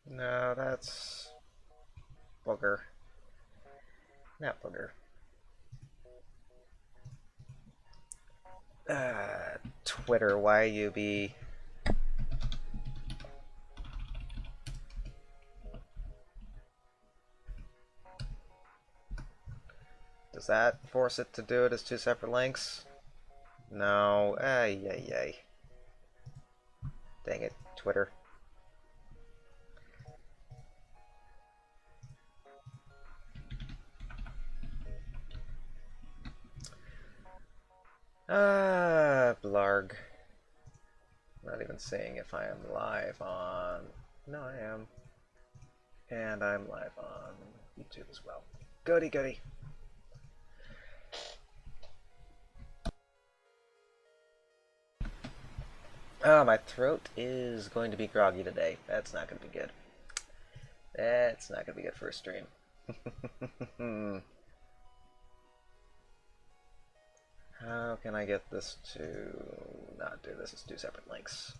No, that's booger. Not booger. Twitter, why you be... Does that force it to do it as two separate links? No. Ay, ay, ay. Dang it, Twitter. Blarg. Not even seeing if I am live on... No, I am. And I'm live on YouTube as well. Goody, goody. Oh, my throat is going to be groggy today. That's not going to be good. That's not going to be good for a stream. How can I get this to not do this as two separate links?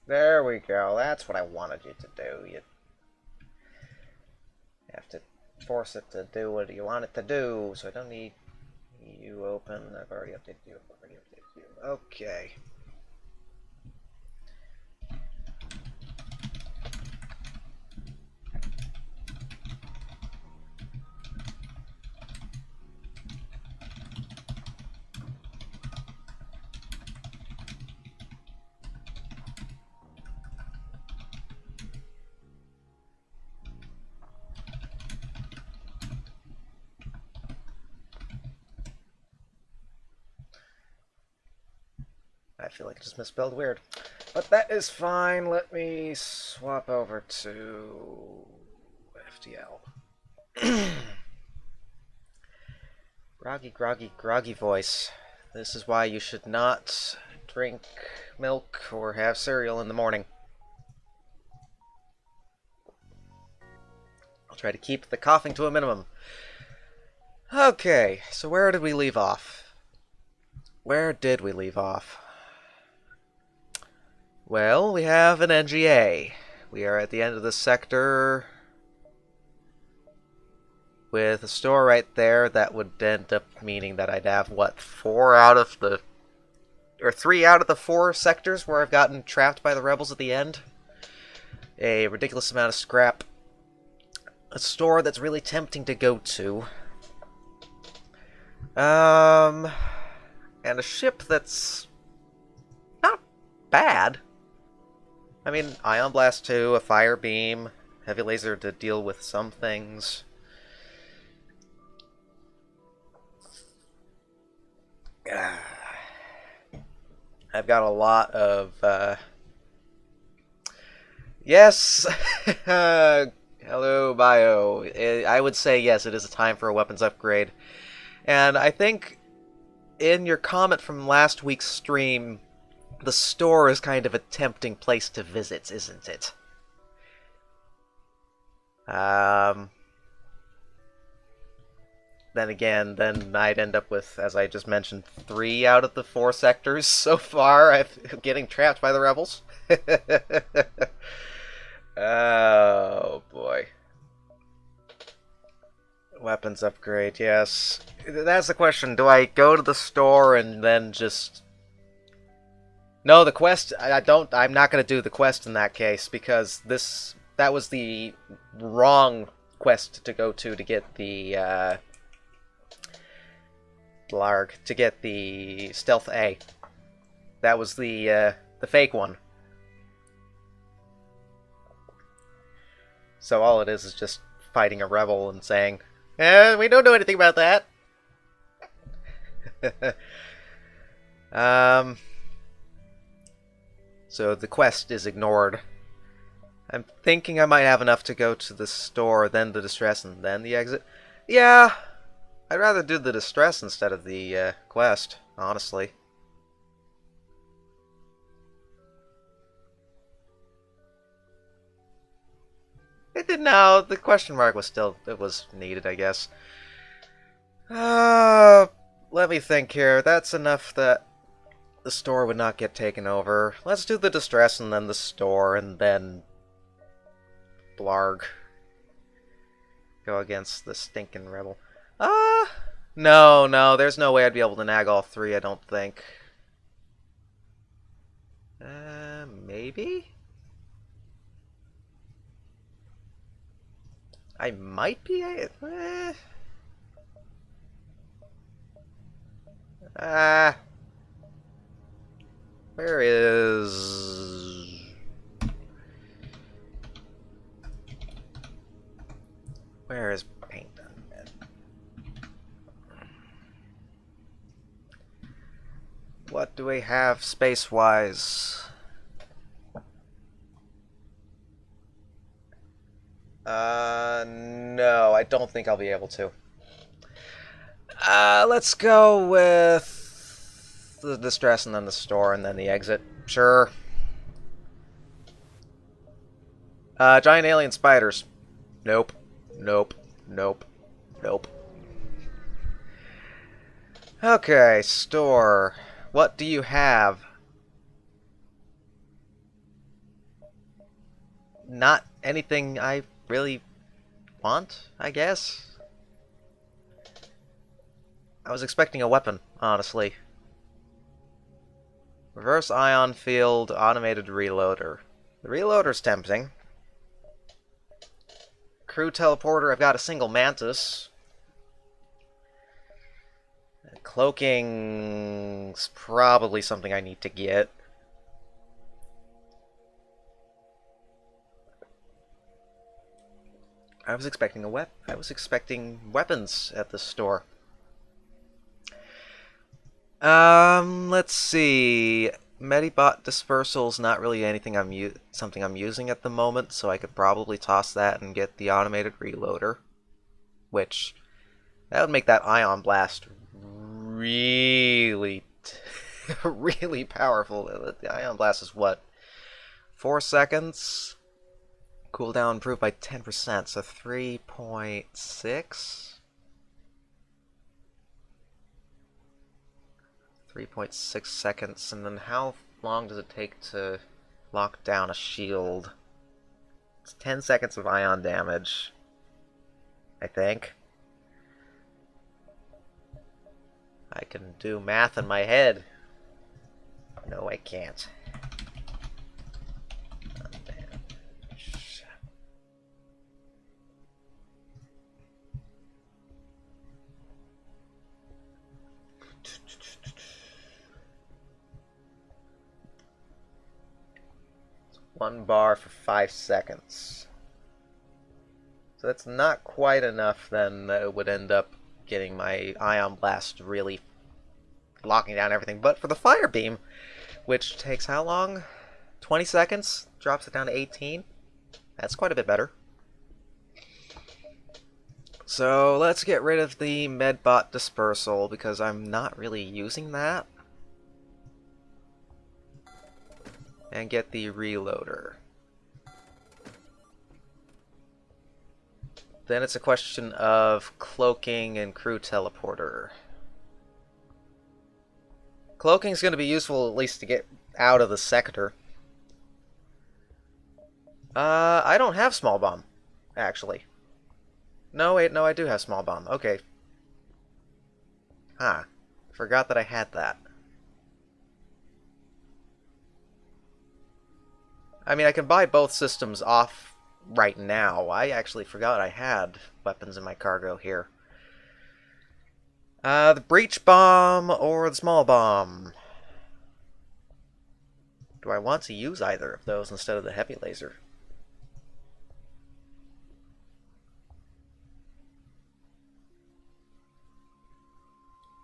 There we go. That's what I wanted you to do. You have to force it to do what you want it to do, so I don't need you open. I've already updated you. Okay. I feel like I just misspelled weird. But that is fine. Let me swap over to FTL. Groggy, groggy, groggy voice. This is why you should not drink milk or have cereal in the morning. I'll try to keep the coughing to a minimum. Okay, so where did we leave off? Where did we leave off? Well, we have an Engi A. We are at the end of the sector with a store right there. That would end up meaning that I'd have, what, 3 out of the 4 sectors where I've gotten trapped by the rebels at the end. A ridiculous amount of scrap. A store that's really tempting to go to. And a ship that's not bad. I mean, Ion Blast 2, a Fire Beam, Heavy Laser to deal with some things. I've got a lot of, Yes! Hello, Bio. I would say yes, it is a time for a weapons upgrade. And I think in your comment from last week's stream, the store is kind of a tempting place to visit, isn't it? Then again, then I'd end up with, as I just mentioned, 3 out of the 4 sectors so far. I'm getting trapped by the rebels. Oh, boy. Weapons upgrade, yes. That's the question. Do I go to the store and then just... No, the quest, I'm not going to do the quest in that case, because that was the wrong quest to go to get the, to get the Stealth A. That was the fake one. So all it is just fighting a rebel and saying, we don't know anything about that. So the quest is ignored. I'm thinking I might have enough to go to the store, then the distress, and then the exit. Yeah, I'd rather do the distress instead of the quest, honestly. It did no. The question mark was still it was needed, I guess. Let me think here. That's enough that the store would not get taken over. Let's do the distress and then the store and then Blarg. Go against the stinking rebel. No, there's no way I'd be able to nag all three, I don't think. Maybe? I might be. Ah. Where is... Where is paint on bed? What do we have space-wise? No, I don't think I'll be able to. Let's go with the distress and then the store and then the exit. Sure. Giant alien spiders. Nope. Nope. Nope. Nope. Okay, store. What do you have? Not anything I really want, I guess? I was expecting a weapon, honestly. Reverse ion field, automated reloader. The reloader's tempting. Crew teleporter, I've got a single mantis. Cloaking's probably something I need to get. I was expecting weapons at this store. Let's see. Medibot dispersal's not really anything something I'm using at the moment, so I could probably toss that and get the automated reloader, which that would make that ion blast really really powerful. The ion blast is what? 4 seconds? Cooldown improved by 10%, so 3.6? 3.6 seconds, and then how long does it take to lock down a shield? It's 10 seconds of ion damage, I think. I can do math in my head. No, I can't. One bar for 5 seconds. So that's not quite enough, then it would end up getting my ion blast really locking down everything. But for the fire beam, which takes how long? 20 seconds? Drops it down to 18? That's quite a bit better. So let's get rid of the Medbot dispersal because I'm not really using that. And get the reloader. Then it's a question of cloaking and crew teleporter. Cloaking's going to be useful at least to get out of the sector. I don't have small bomb, actually. No, wait, no, I do have small bomb. Okay. Huh. Forgot that I had that. I mean, I can buy both systems off right now. I actually forgot I had weapons in my cargo here. The breach bomb or the small bomb? Do I want to use either of those instead of the heavy laser?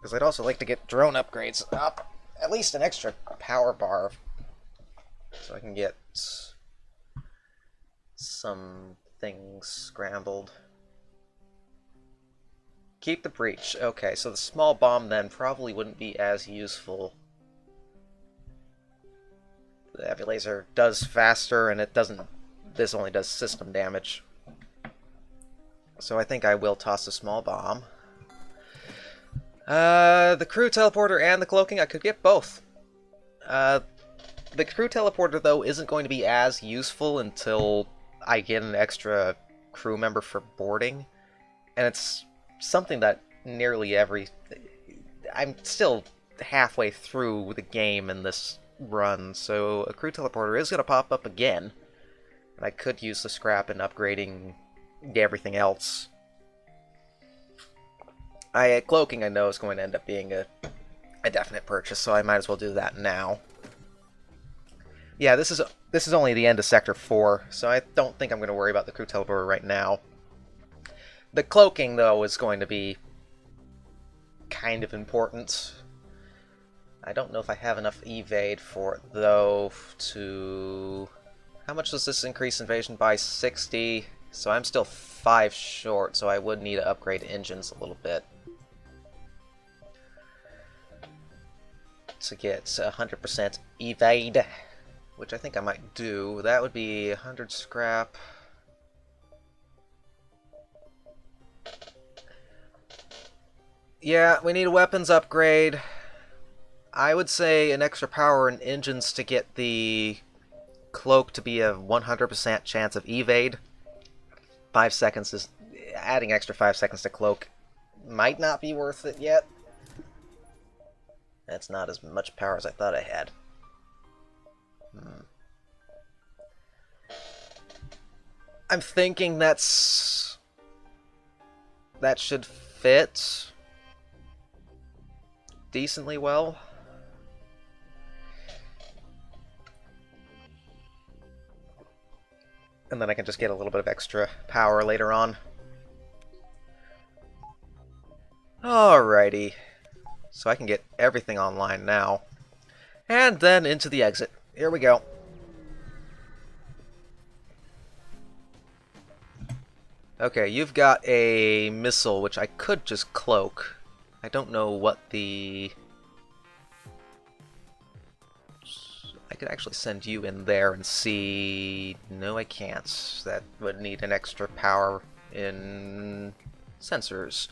Because I'd also like to get drone upgrades up. At least an extra power bar. So I can get some things scrambled. Keep the breach. Okay, so the small bomb then probably wouldn't be as useful. The heavy laser does faster, and it doesn't... This only does system damage. So I think I will toss a small bomb. The crew teleporter and the cloaking, I could get both. The crew teleporter, though, isn't going to be as useful until I get an extra crew member for boarding. And it's something that nearly every... I'm still halfway through the game in this run, so a crew teleporter is going to pop up again. And I could use the scrap in upgrading everything else. Cloaking, I know, is going to end up being a definite purchase, so I might as well do that now. Yeah, this is only the end of Sector 4, so I don't think I'm going to worry about the crew teleporter right now. The cloaking, though, is going to be kind of important. I don't know if I have enough evade for it, though, to... How much does this increase invasion by? 60. So I'm still 5 short, so I would need to upgrade engines a little bit to get 100% evade, which I think I might do. That would be 100 scrap. Yeah, we need a weapons upgrade. I would say an extra power in engines to get the cloak to be a 100% chance of evade. 5 seconds is... Adding extra 5 seconds to cloak might not be worth it yet. That's not as much power as I thought I had. I'm thinking that should fit decently well. And then I can just get a little bit of extra power later on. Alrighty. So I can get everything online now. And then into the exit. Here we go. Okay, you've got a missile, which I could just cloak. I don't know what the... I could actually send you in there and see... No, I can't. That would need an extra power in sensors.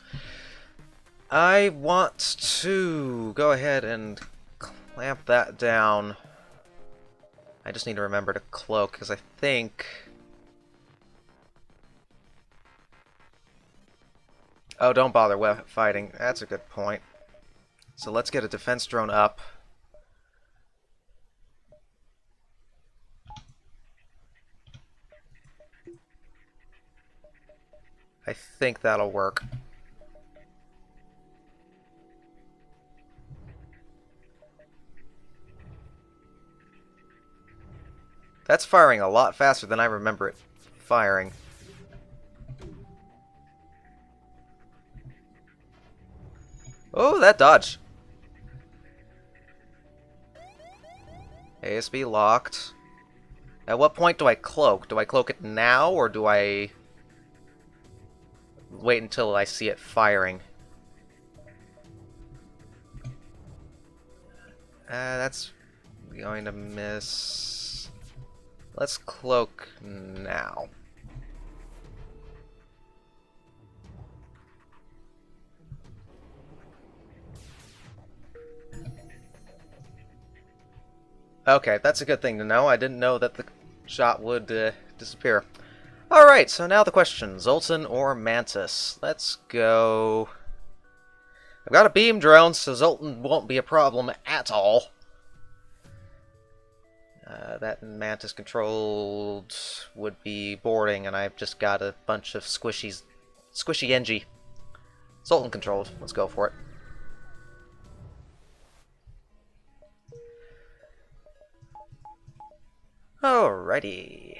I want to go ahead and clamp that down. I just need to remember to cloak, because I think... Oh, don't bother fighting. That's a good point. So let's get a defense drone up. I think that'll work. That's firing a lot faster than I remember it firing. Oh, that dodged. ASB locked. At what point do I cloak? Do I cloak it now, or do I wait until I see it firing? That's going to miss. Let's cloak now. Okay, that's a good thing to know. I didn't know that the shot would disappear. Alright, so now the question. Zoltan or Mantis? Let's go... I've got a beam drone, so Zoltan won't be a problem at all. That Mantis controlled would be boarding, and I've just got a bunch of squishy Engi. Zoltan controlled. Let's go for it. Alrighty.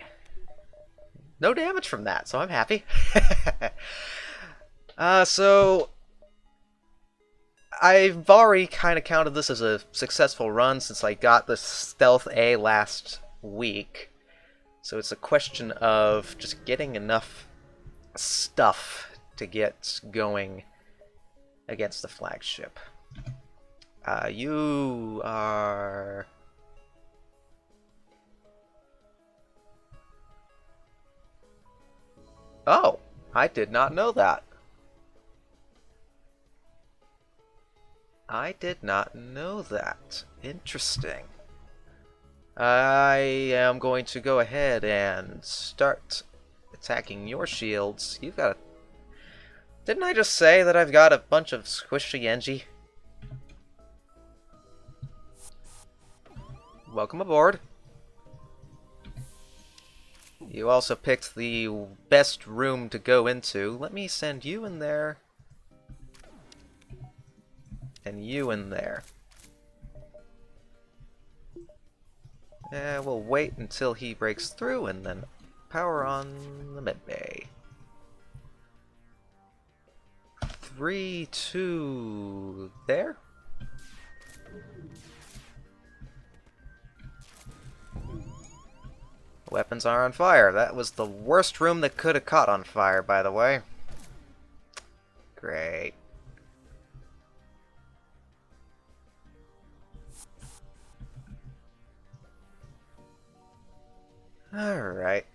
No damage from that, so I'm happy. So I've already kind of counted this as a successful run since I got the Stealth A last week. So it's a question of just getting enough stuff to get going against the flagship. You are... Oh, I did not know that. I did not know that. Interesting. I am going to go ahead and start attacking your shields. You've got a... Didn't I just say that I've got a bunch of squishy Engi? Welcome aboard. You also picked the best room to go into. Let me send you in there. And you in there. We'll wait until he breaks through and then power on the medbay. 3, 2, there. Weapons are on fire. That was the worst room that could have caught on fire, by the way. Great. Alright.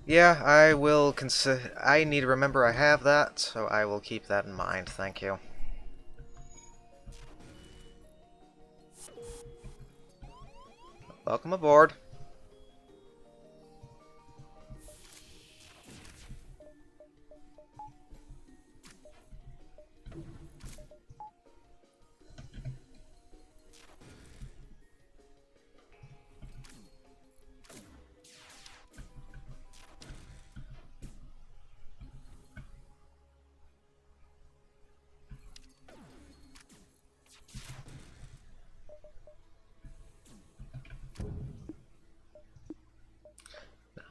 Yeah, I will consider... I need to remember I have that, so I will keep that in mind. Thank you. Welcome aboard.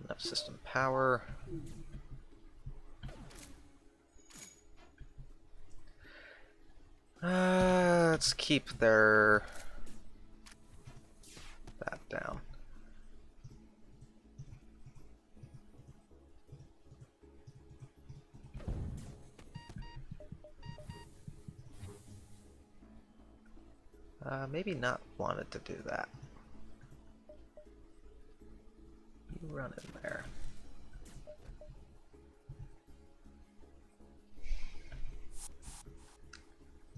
Enough system power. Let's keep that down. Maybe not wanted to do that. You run in there.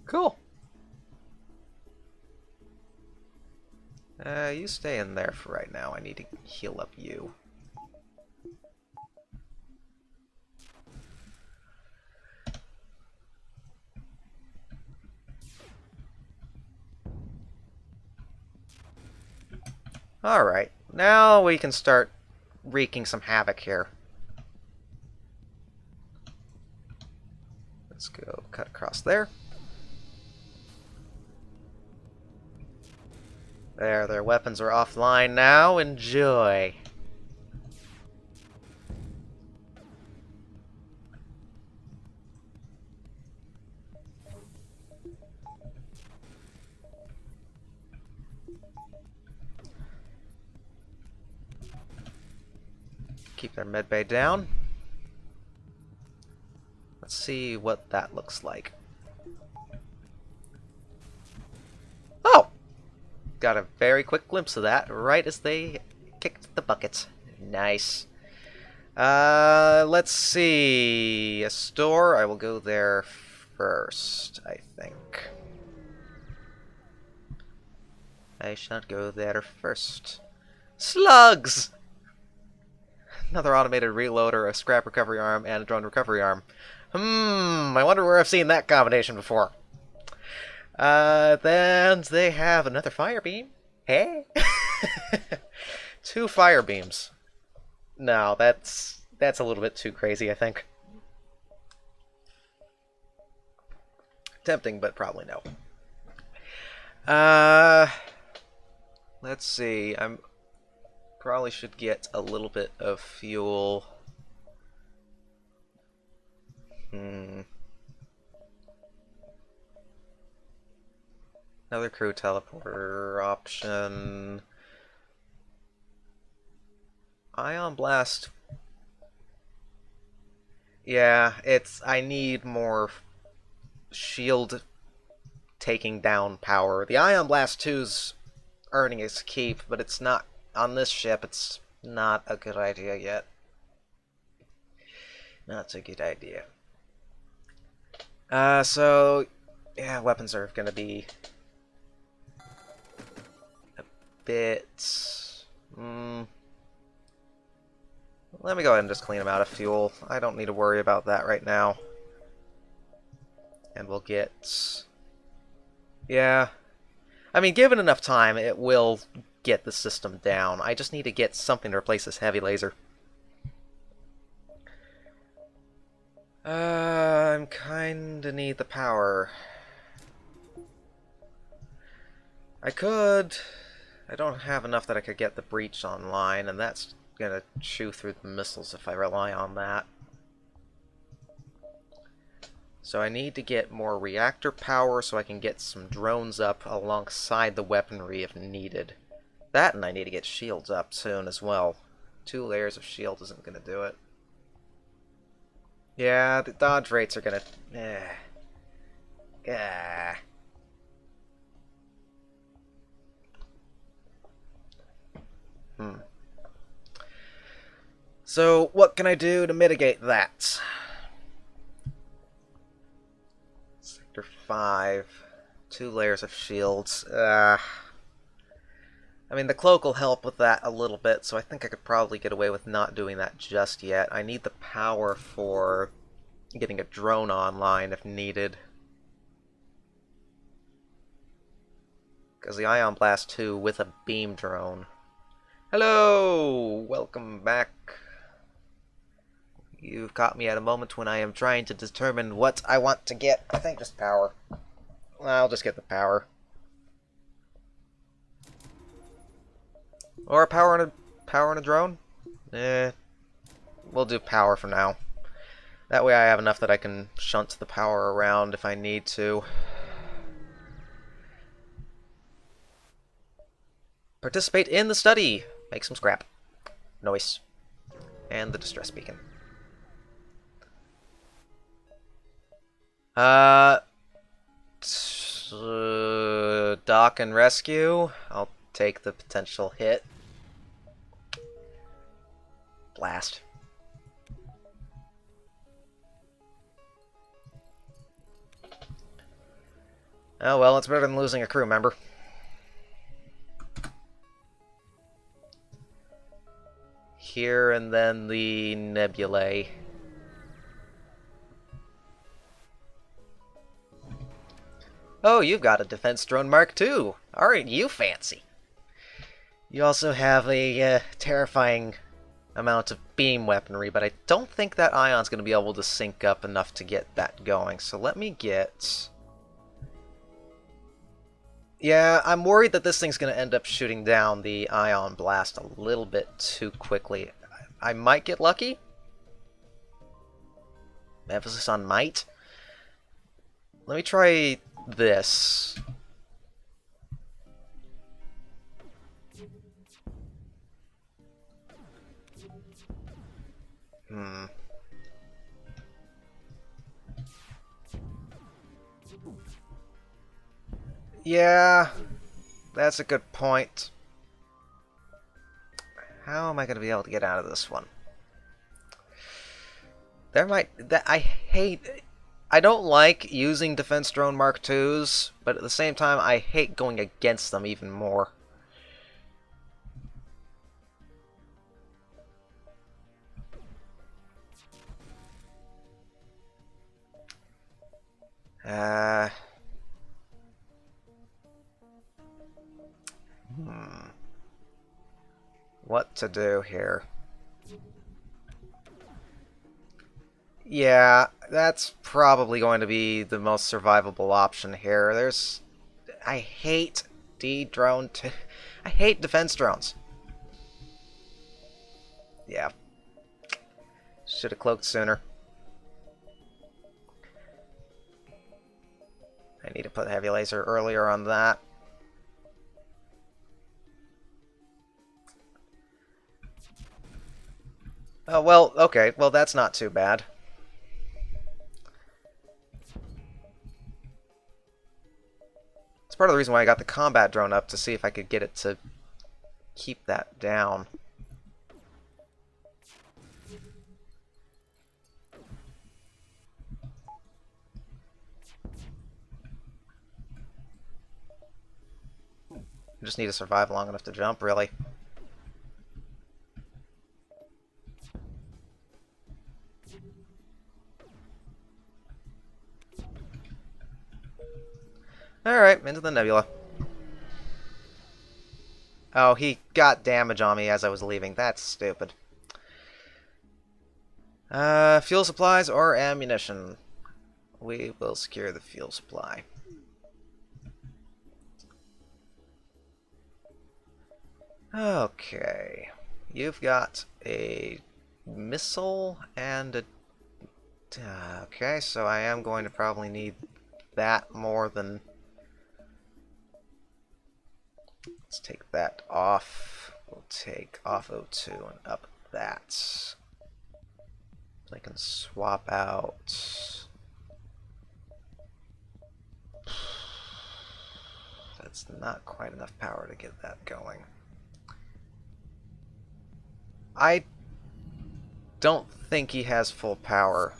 Cool. You stay in there for right now. I need to heal up you. Alright, now we can start wreaking some havoc here. Let's go cut across there. There, their weapons are offline now. Enjoy. Keep their medbay down. Let's see what that looks like. Oh! Got a very quick glimpse of that right as they kicked the bucket. Nice. Let's see. A store. I will go there first, I think. I shall go there first. Slugs! Another automated reloader, a scrap recovery arm, and a drone recovery arm. I wonder where I've seen that combination before. Then they have another fire beam. Hey? 2 fire beams. No, that's a little bit too crazy, I think. Tempting, but probably no. Let's see. Probably should get a little bit of fuel Hmm. Another crew teleporter option. Ion Blast. Yeah, I need more shield taking down power. The Ion Blast 2's earning its keep, but it's not, on this ship, it's not a good idea yet. Not a good idea. So, yeah, weapons are gonna be a bit... Let me go ahead and just clean them out of fuel. I don't need to worry about that right now. And we'll get... Yeah. I mean, given enough time, it will get the system down. I just need to get something to replace this heavy laser. I'm kinda need the power. I could. I don't have enough that I could get the breach online, and that's gonna chew through the missiles if I rely on that. So I need to get more reactor power so I can get some drones up alongside the weaponry if needed. That, and I need to get shields up soon as well. 2 layers of shield isn't gonna do it. Yeah, the dodge rates are gonna... So, what can I do to mitigate that? Sector 5. 2 layers of shields. I mean, the cloak will help with that a little bit, so I think I could probably get away with not doing that just yet. I need the power for getting a drone online if needed. Because the Ion Blast 2 with a beam drone. Hello! Welcome back. You've caught me at a moment when I am trying to determine what I want to get. I think just power. I'll just get the power. Or power and a drone? We'll do power for now. That way I have enough that I can shunt the power around if I need to. Participate in the study! Make some scrap. Noise. And the distress beacon. Dock and rescue. I'll take the potential hit. Blast. Oh well, it's better than losing a crew member. Here and then the nebulae. Oh, you've got a defense drone Mark II. Aren't you fancy? You also have a terrifying amount of beam weaponry, but I don't think that Ion's going to be able to sync up enough to get that going. So let me get... Yeah, I'm worried that this thing's going to end up shooting down the Ion Blast a little bit too quickly. I might get lucky. Emphasis on might. Let me try this. Yeah, that's a good point. How am I going to be able to get out of this one? I don't like using defense drone Mark IIs, but at the same time, I hate going against them even more. What to do here? Yeah, that's probably going to be the most survivable option here. I hate D-drone. I hate defense drones. Yeah. Should have cloaked sooner. put heavy laser earlier on that. Oh, well, okay. Well, that's not too bad. It's part of the reason why I got the combat drone up, to see if I could get it to keep that down. I just need to survive long enough to jump, really. Alright, into the nebula. Oh, he got damage on me as I was leaving. That's stupid. Fuel supplies or ammunition? We will secure the fuel supply. Okay. You've got a missile and a... okay, so I am going to probably need that more than... Let's take that off. We'll take off O2 and up that. So I can swap out... That's not quite enough power to get that going. I don't think he has full power.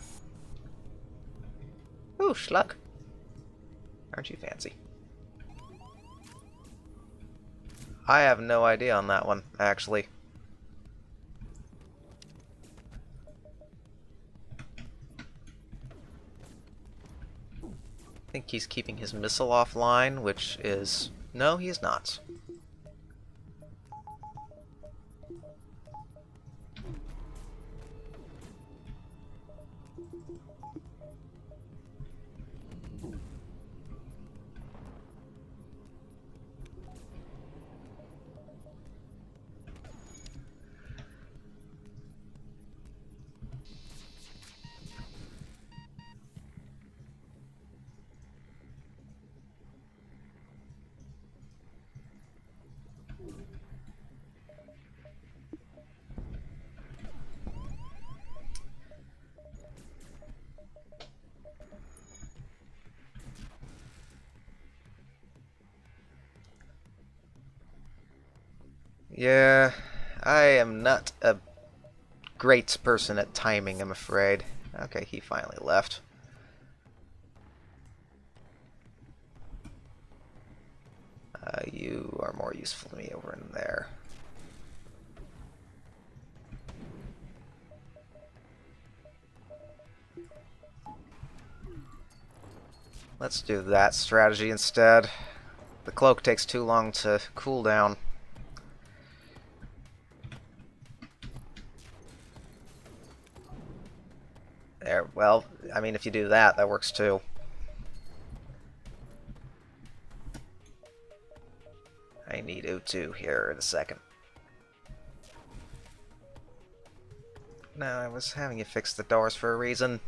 Ooh, schluck. Aren't you fancy? I have no idea on that one, actually. I think he's keeping his missile offline, which is... No, he is not. Yeah, I am not a great person at timing, I'm afraid. Okay, he finally left. You are more useful to me over in there. Let's do that strategy instead. The cloak takes too long to cool down. There, well, I mean, if you do that, that works too. I need O2 here in a second. No, I was having you fix the doors for a reason.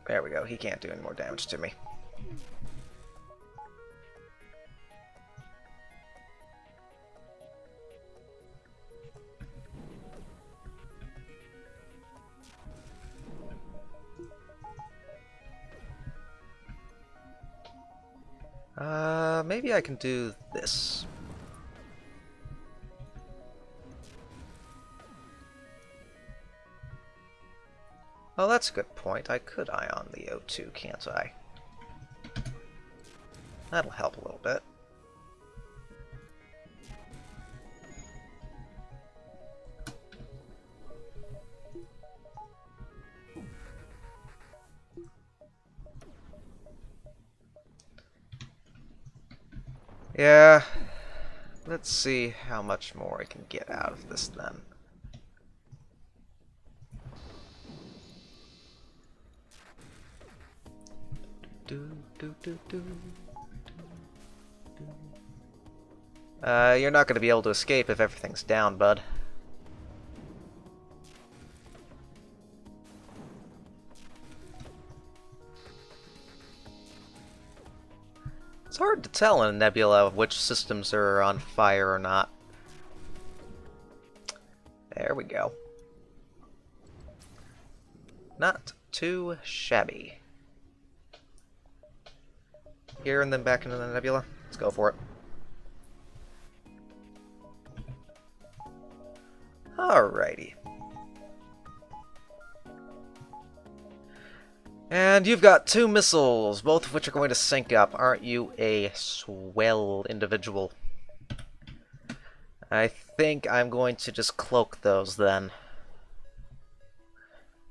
There we go, he can't do any more damage to me. Maybe I can do this. Oh, that's a good point. I could ion the O2, can't I? That'll help a little bit. Yeah, let's see how much more I can get out of this then. You're not going to be able to escape if everything's down, bud. It's hard to tell in a nebula which systems are on fire or not. There we go. Not too shabby. Here and then back into the nebula. Let's go for it. Alrighty. And you've got 2 missiles, both of which are going to sync up. Aren't you a swell individual? I think I'm going to just cloak those then.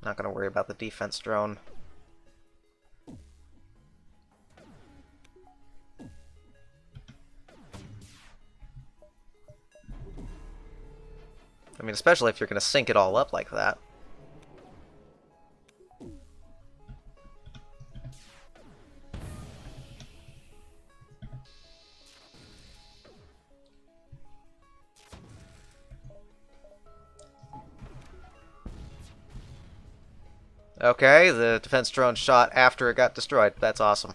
Not going to worry about the defense drone. I mean, especially if you're going to sync it all up like that. Okay, the defense drone shot after it got destroyed. That's awesome.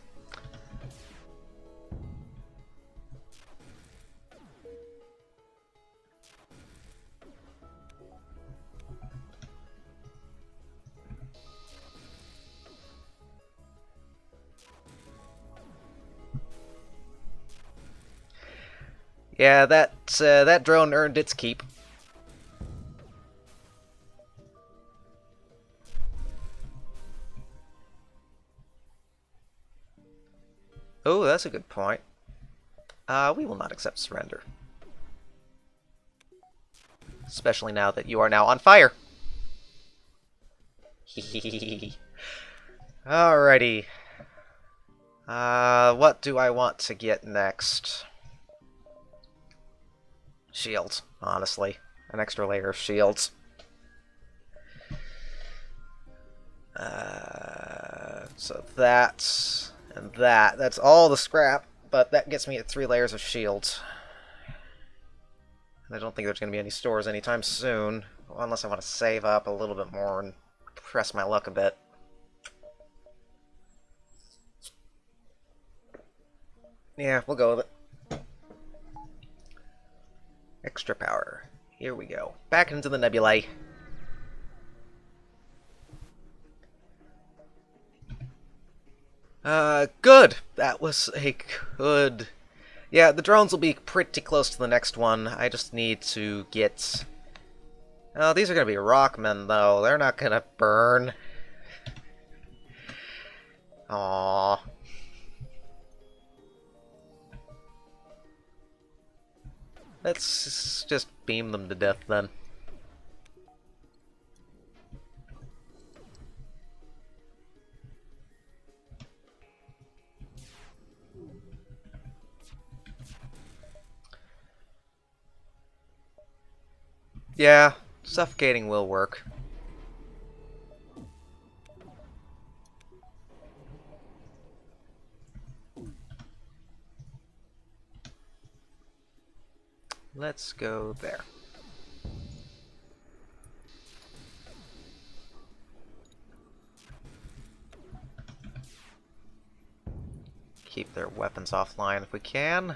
Yeah, that drone earned its keep. Oh, that's a good point. We will not accept surrender. Especially now that you are now on fire. Alrighty. What do I want to get next? Shields, honestly. An extra layer of shields. So that and that. That's all the scrap, but that gets me at 3 layers of shields. And I don't think there's going to be any stores anytime soon, unless I want to save up a little bit more and press my luck a bit. Yeah, we'll go with it. Extra power. Here we go. Back into the nebulae. Good! That was a good... Yeah, the drones will be pretty close to the next one. I just need to get... Oh, these are gonna be rockmen, though. They're not gonna burn. Aww. Let's just beam them to death, then. Yeah, suffocating will work. Let's go there. Keep their weapons offline if we can.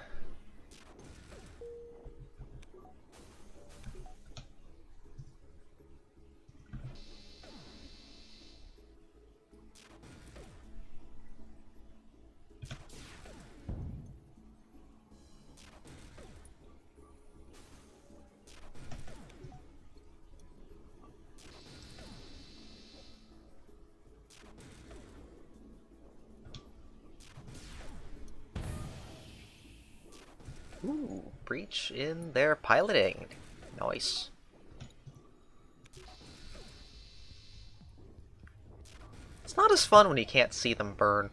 Ooh, breach in their piloting. Nice. It's not as fun when you can't see them burn.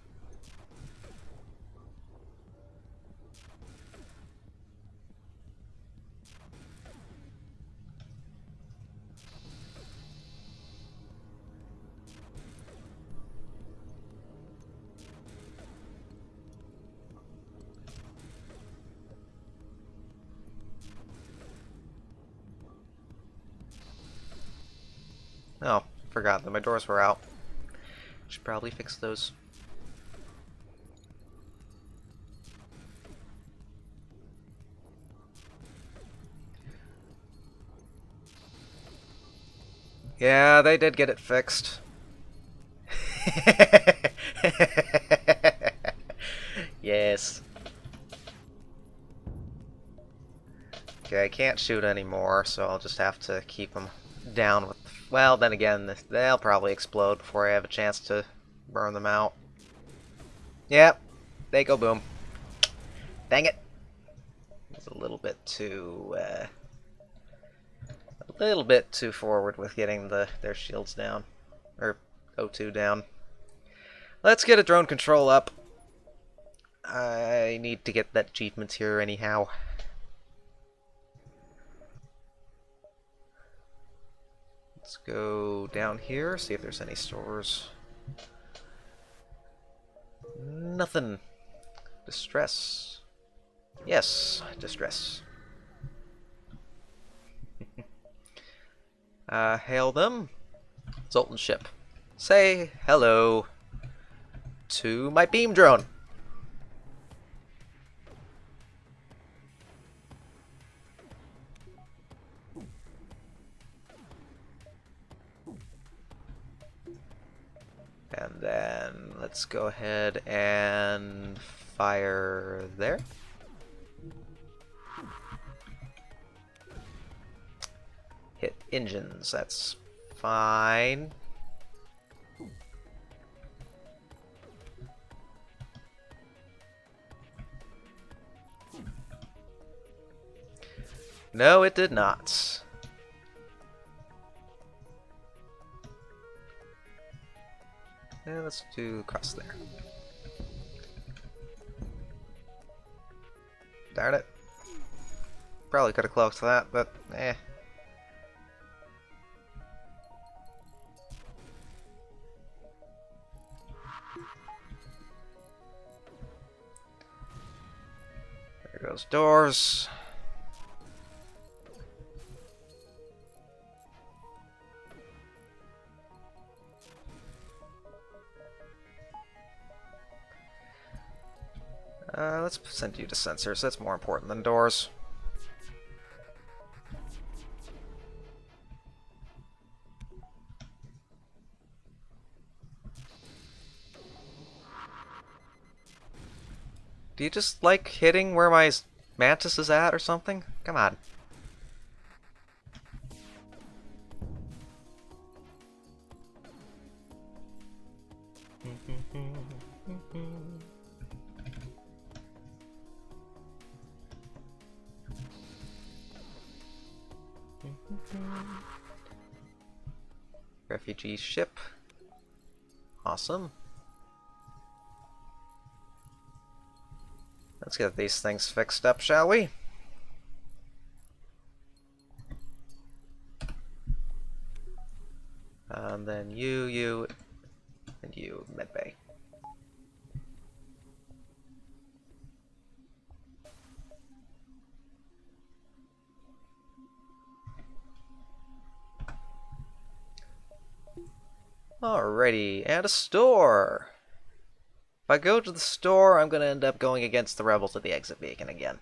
Oh, forgot that my doors were out. Should probably fix those. Yeah, they did get it fixed. Yes. Okay, I can't shoot anymore, so I'll just have to keep them down with... Well, then again, they'll probably explode before I have a chance to burn them out. Yep, they go boom. Dang it! It's a little bit too... a little bit too forward with getting their shields down. Or O2 down. Let's get a drone control up. I need to get that achievement here anyhow. Let's go down here, see if there's any stores. Nothing. Distress. Yes, distress. Hail them. Zoltan ship. Say hello to my beam drone. And then let's go ahead and fire there. Hit engines, that's fine. No, it did not. Yeah, let's do cross there. Darn it. Probably could have cloaked that, but eh. There goes doors. Let's send you to sensors. That's more important than doors. Do you just like hitting where my mantis is at or something? Come on. Refugee ship. Awesome. Let's get these things fixed up, shall we? And then you, and you, medbay. Alrighty, and a store! If I go to the store, I'm gonna end up going against the rebels at the exit beacon again.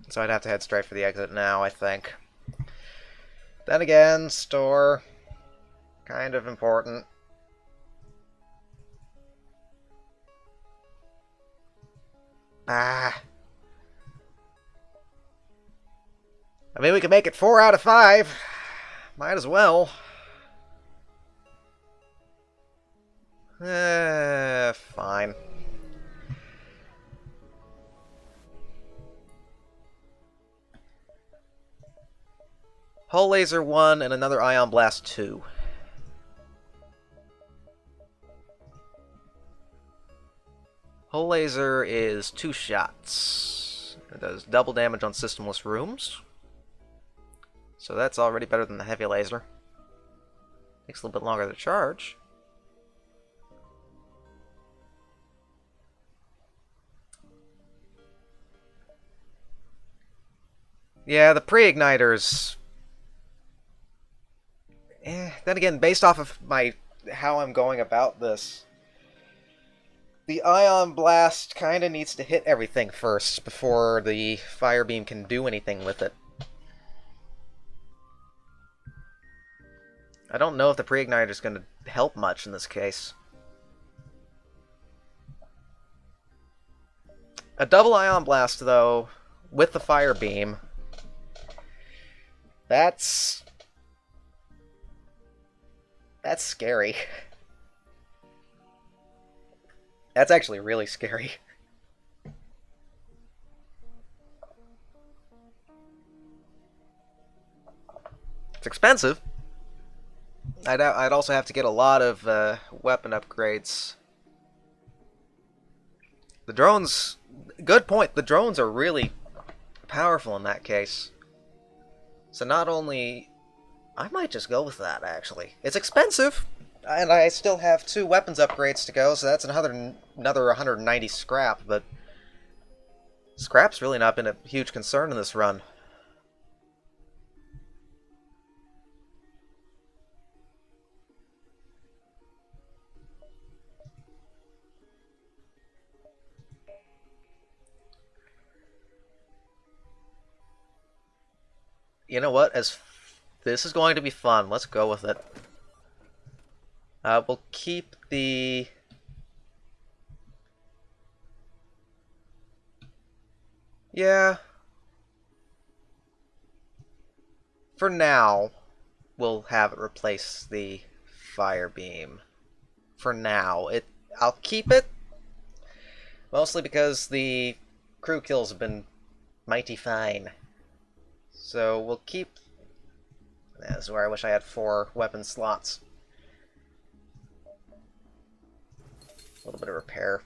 So I'd have to head straight for the exit now, I think. Then again, store. Kind of important. Ah. I mean, we can make it 4 out of 5. Might as well. Fine. Hull Laser 1 and another Ion Blast 2. Hull Laser is 2 shots. It does double damage on systemless rooms. So that's already better than the Heavy Laser. Takes a little bit longer to charge. Yeah, the pre-igniters. Then again, based off of how I'm going about this, The ion blast kind of needs to hit everything first before the fire beam can do anything with it. I don't know if the pre-igniter is going to help much in this case. A double ion blast, though, with the fire beam, that's scary. That's actually really scary. It's expensive. I'd also have to get a lot of weapon upgrades. The drones... Good point. The drones are really powerful in that case. So not only... I might just go with that, actually. It's expensive, and I still have 2 weapons upgrades to go, so that's another 190 scrap, but... Scrap's really not been a huge concern in this run. You know what? This is going to be fun. Let's go with it. We'll keep the... Yeah. For now, we'll have it replace the fire beam. For now. I'll keep it. Mostly because the crew kills have been mighty fine. So we'll keep... This is where I wish I had 4 weapon slots. A little bit of repair.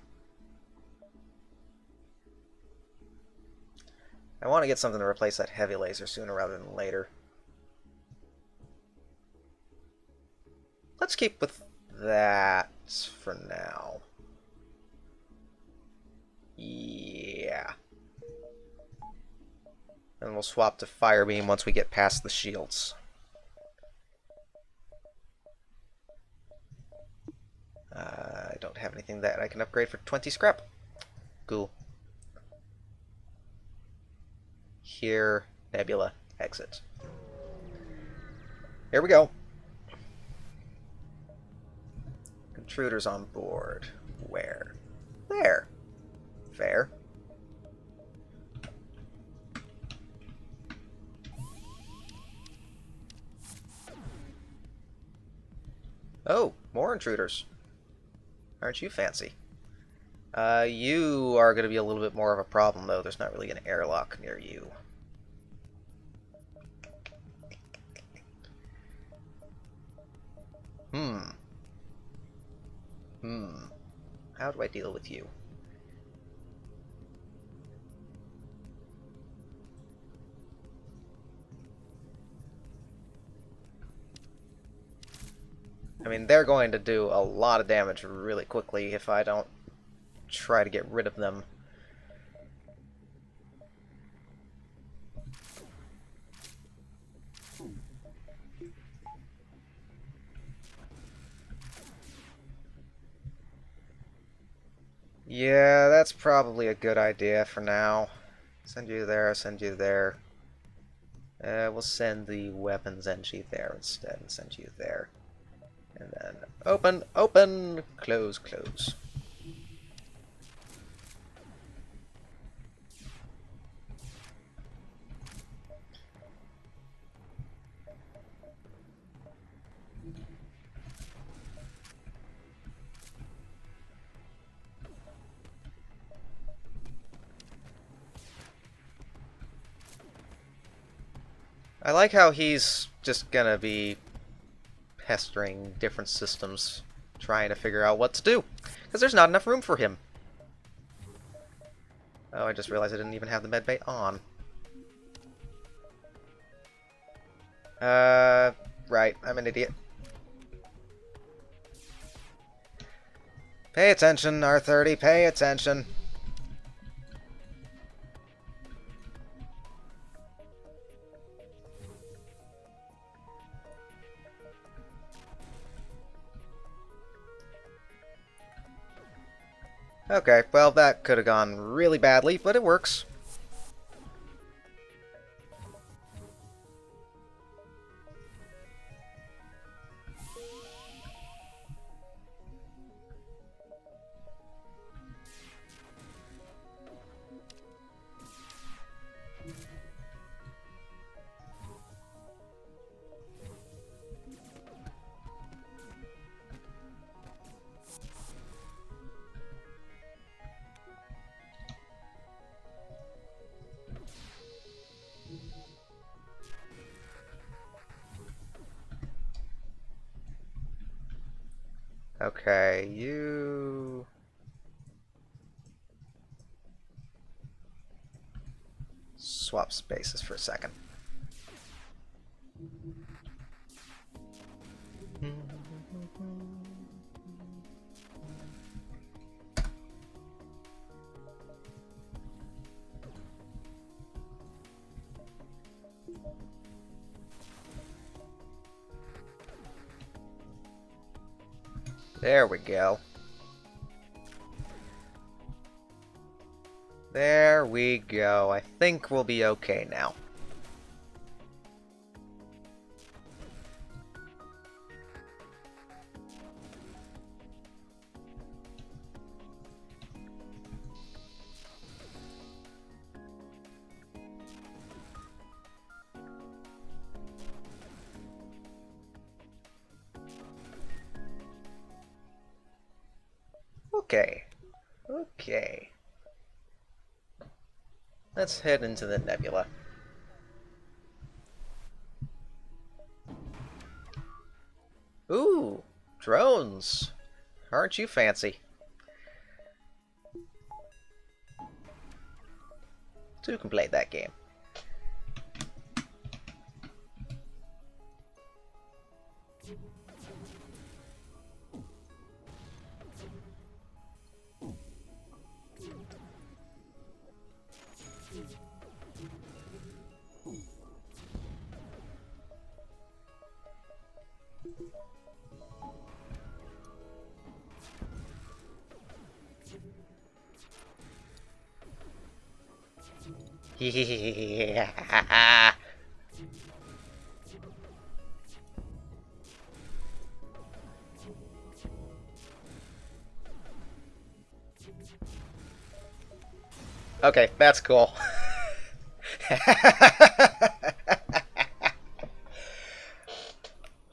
I want to get something to replace that heavy laser sooner rather than later. Let's keep with that for now. Yeah. And we'll swap to fire beam once we get past the shields. I don't have anything that I can upgrade for 20 scrap. Cool. Here, Nebula, exit. Here we go. Intruders on board. Where? There. Fair. Oh, more intruders. Aren't you fancy? You are going to be a little bit more of a problem, though. There's not really an airlock near you. How do I deal with you? I mean, they're going to do a lot of damage really quickly if I don't try to get rid of them. Yeah, that's probably a good idea for now. Send you there, send you there. We'll send the weapons Engi there instead and send you there. And then open, open, close, close. I like how he's just gonna be pestering different systems, trying to figure out what to do, because there's not enough room for him. Oh, I just realized I didn't even have the medbay on. Right, I'm an idiot. Pay attention, R30, pay attention. Okay, well that could have gone really badly, but it works. Okay, you... swap spaces for a second. There we go. There we go. I think we'll be okay now. Okay. Okay. Let's head into the nebula. Ooh, drones. Aren't you fancy? Two can play that game. Yeah. Okay, that's cool.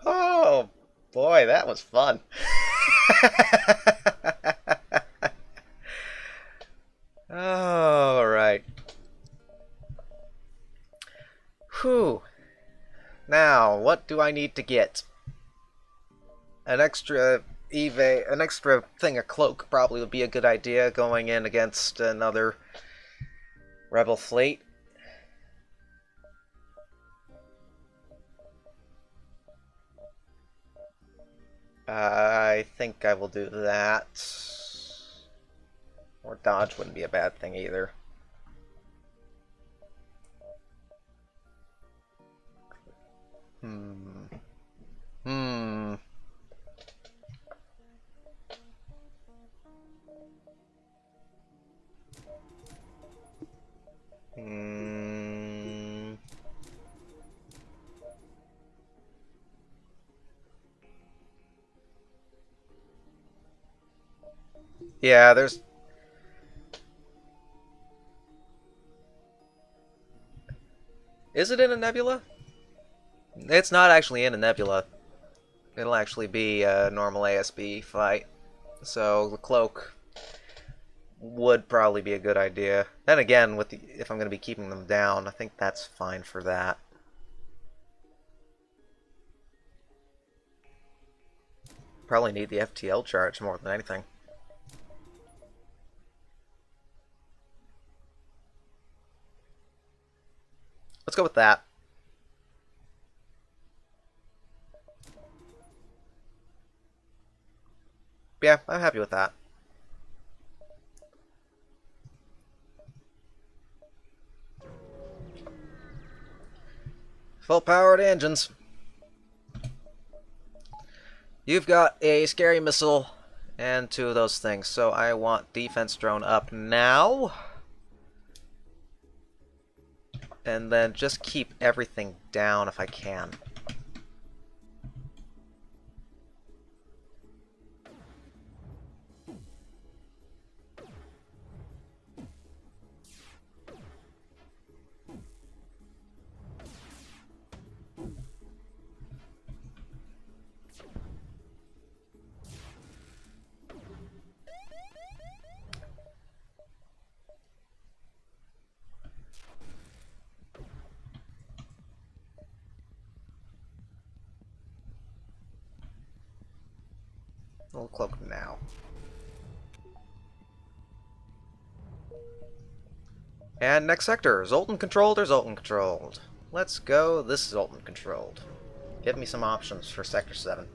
Oh boy, that was fun. All right. Whew. Now, what do I need to get? An extra an extra thing, a cloak probably would be a good idea going in against another rebel fleet. I think I will do that. Or dodge wouldn't be a bad thing either. Hmm. Hmm. Hmm. Yeah, there's... Is it in a nebula? It's not actually in a nebula. It'll actually be a normal ASB fight. So the cloak would probably be a good idea. Then again, with if I'm going to be keeping them down, I think that's fine for that. Probably need the FTL charge more than anything. Let's go with that. Yeah, I'm happy with that. Full-powered engines. You've got a scary missile And 2 of those things. So I want defense drone up now. And then just keep everything down if I can. Little cloak now. And next sector, Zoltan controlled or Zoltan controlled? Let's go, this is Zoltan controlled. Give me some options for Sector 7.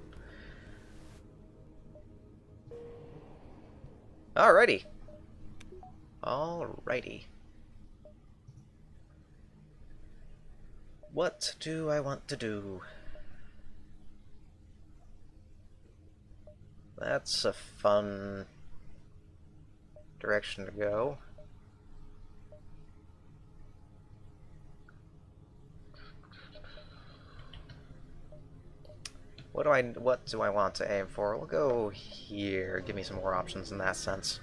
Alrighty. Alrighty. What do I want to do? That's a fun direction to go. What do I want to aim for? We'll go here. Give me some more options in that sense.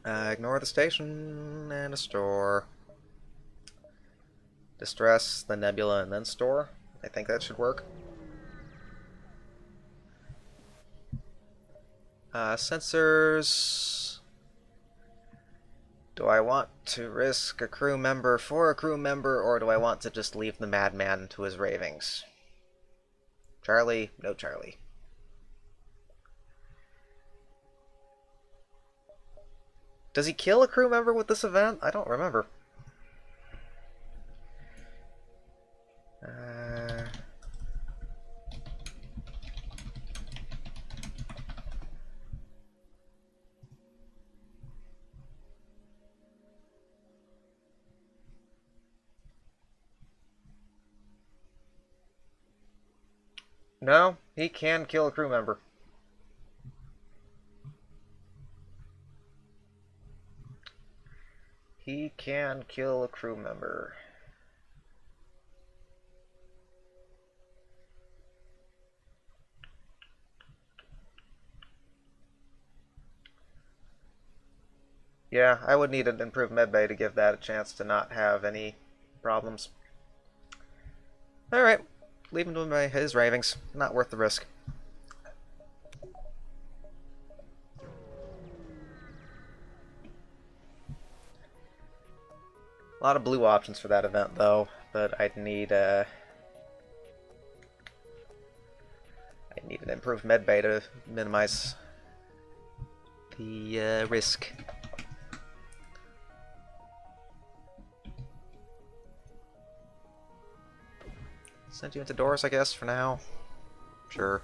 Ignore the station and a store. Distress, then Nebula, and then store. I think that should work. Sensors. Do I want to risk a crew member for a crew member, or do I want to just leave the madman to his ravings? Charlie? No Charlie. Does he kill a crew member with this event? I don't remember. No, he can kill a crew member. He can kill a crew member. Yeah, I would need an improved medbay to give that a chance to not have any problems. Alright, leave him to his ravings. Not worth the risk. A lot of blue options for that event, though, but I'd need an improved medbay to minimize the risk. Send you into doors, I guess, for now. Sure.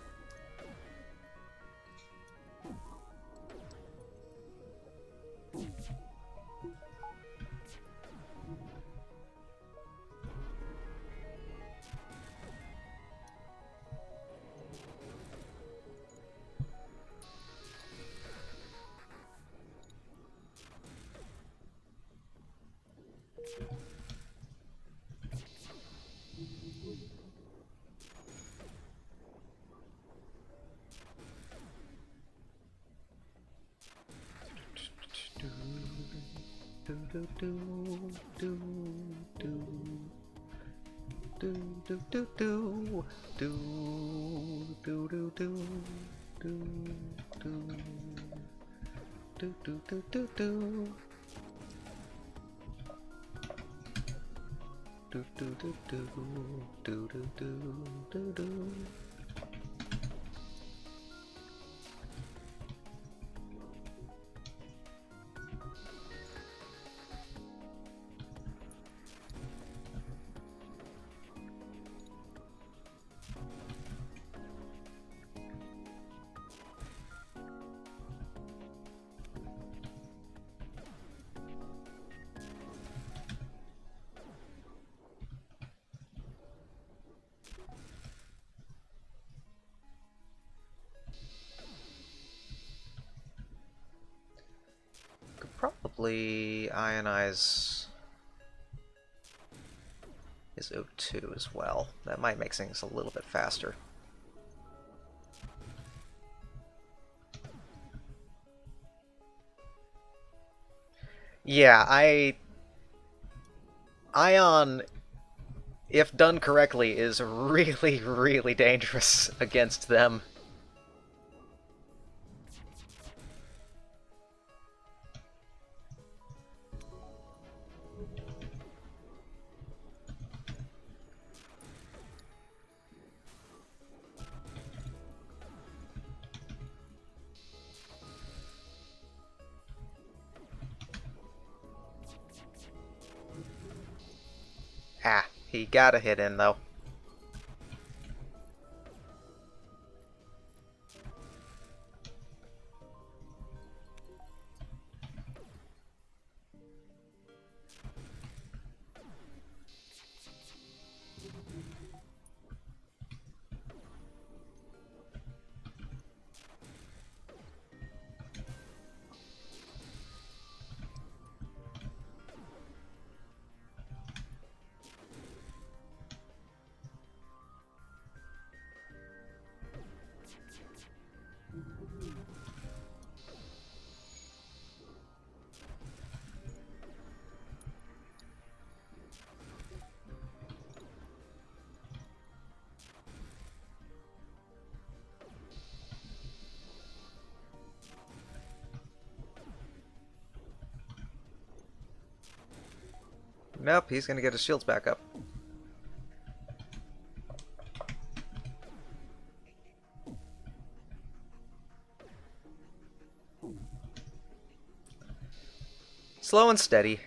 probably ionize his O2 as well. That might make things a little bit faster. Yeah, Ion, if done correctly, is really, really dangerous against them. Ah, he got a hit in, though. Nope, he's gonna get his shields back up. Slow and steady.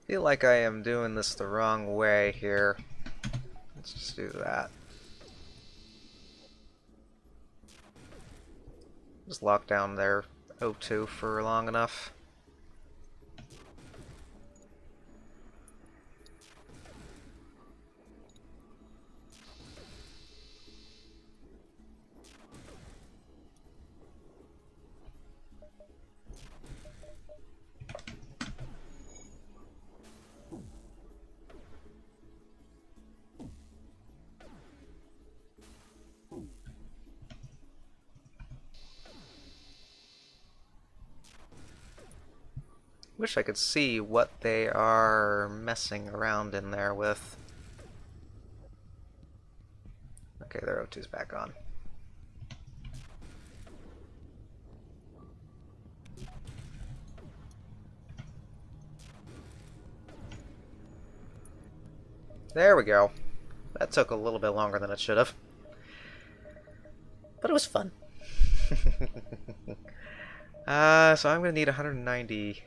Feel like I am doing this the wrong way here. Let's just do that. Just lock down their O2 for long enough. Wish I could see what they are messing around in there with. Okay, their O2's back on. There we go. That took a little bit longer than it should have. But it was fun. So I'm going to need 190.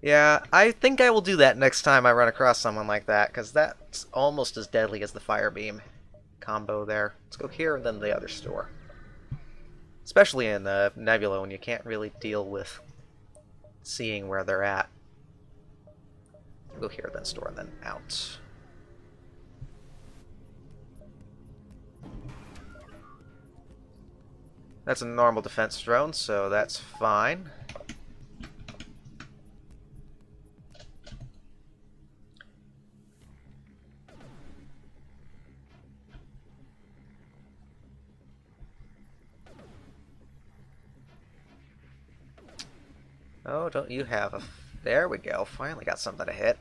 Yeah, I think I will do that next time I run across someone like that, because that's almost as deadly as the fire beam combo there. Let's go here and then the other store. Especially in Nebula when you can't really deal with seeing where they're at. Go here, then store, then out. That's a normal defense drone, so that's fine. Oh, don't you have a... There we go. Finally got something to hit.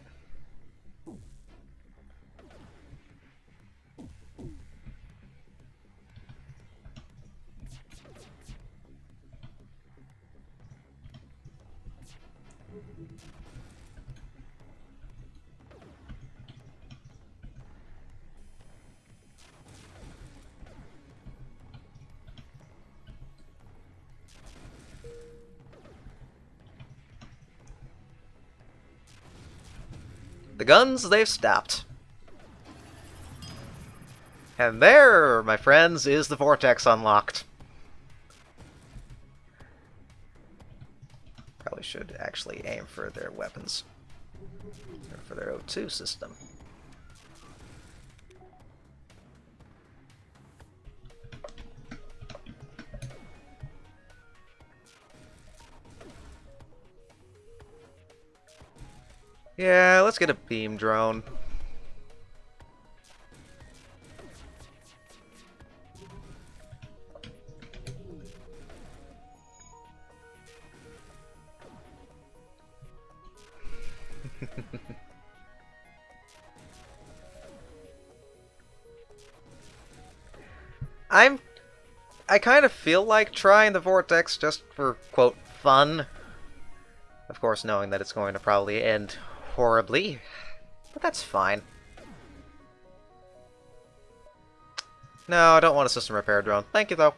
The guns, they've stopped. And there, my friends, is the vortex unlocked. Probably should actually aim for their weapons. Or for their O2 system. Yeah, let's get a beam drone. I kind of feel like trying the vortex just for, quote, fun. Of course, knowing that it's going to probably end horribly. But that's fine. No, I don't want a system repair drone. Thank you, though.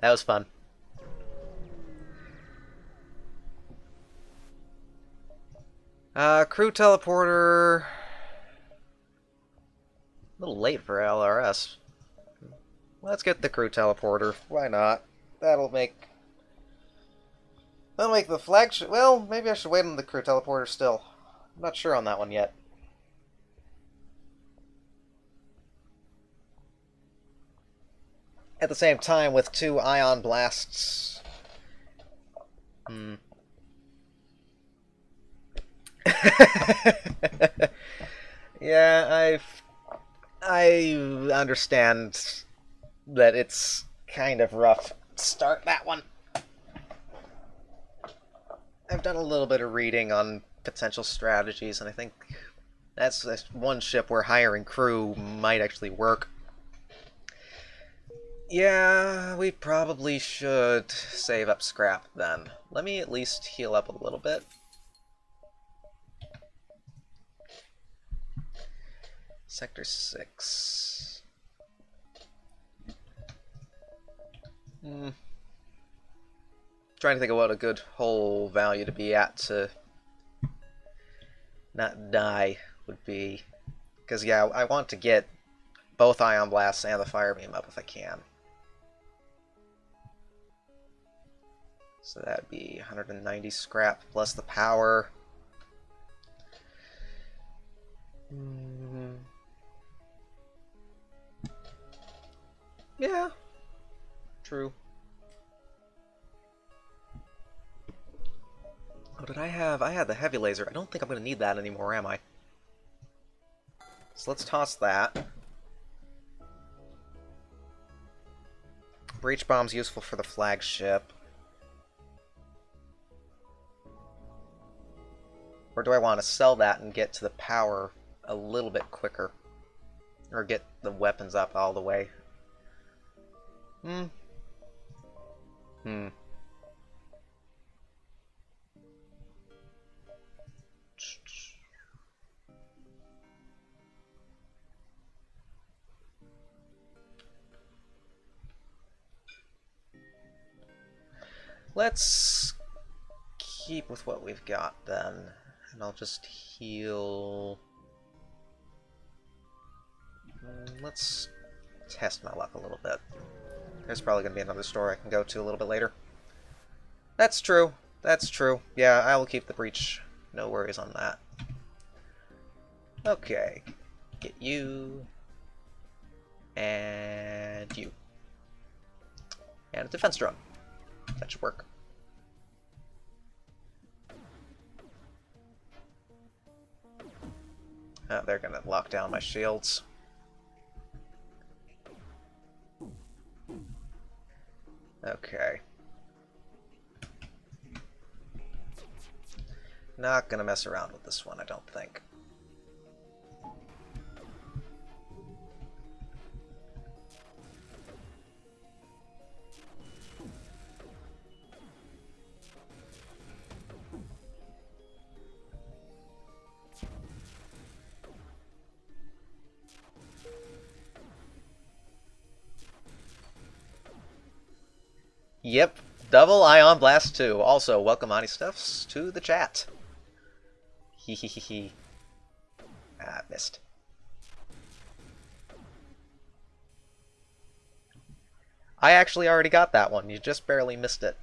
That was fun. Crew teleporter. A little late for LRS. Let's get the crew teleporter. Why not? That'll make the flagship. Well, maybe I should wait on the crew teleporter still. I'm not sure on that one yet. At the same time, with 2 ion blasts. Yeah, I understand that it's kind of rough to start that one. I've done a little bit of reading on potential strategies, and I think that's one ship where hiring crew might actually work. Yeah, we probably should save up scrap then. Let me at least heal up a little bit. Sector 6. Trying to think of what a good whole value to be at to not die would be. Because, yeah, I want to get both Ion Blasts and the Fire Beam up if I can. So that'd be 190 scrap plus the power. Yeah, true. Oh, did I have... I had the heavy laser. I don't think I'm going to need that anymore, am I? So let's toss that. Breach bomb's useful for the flagship. Or do I want to sell that and get to the power a little bit quicker? Or get the weapons up all the way? Let's keep with what we've got then. And I'll just heal... Let's test my luck a little bit. There's probably going to be another store I can go to a little bit later. That's true. That's true. Yeah, I will keep the breach. No worries on that. Okay. Get you. And you. And a defense drone. That should work. Oh, they're going to lock down my shields. Okay. Not gonna mess around with this one, I don't think. Yep, double Ion Blast 2. Also, welcome Ani Stuffs to the chat. Hehehehe. Ah, missed. I actually already got that one. You just barely missed it.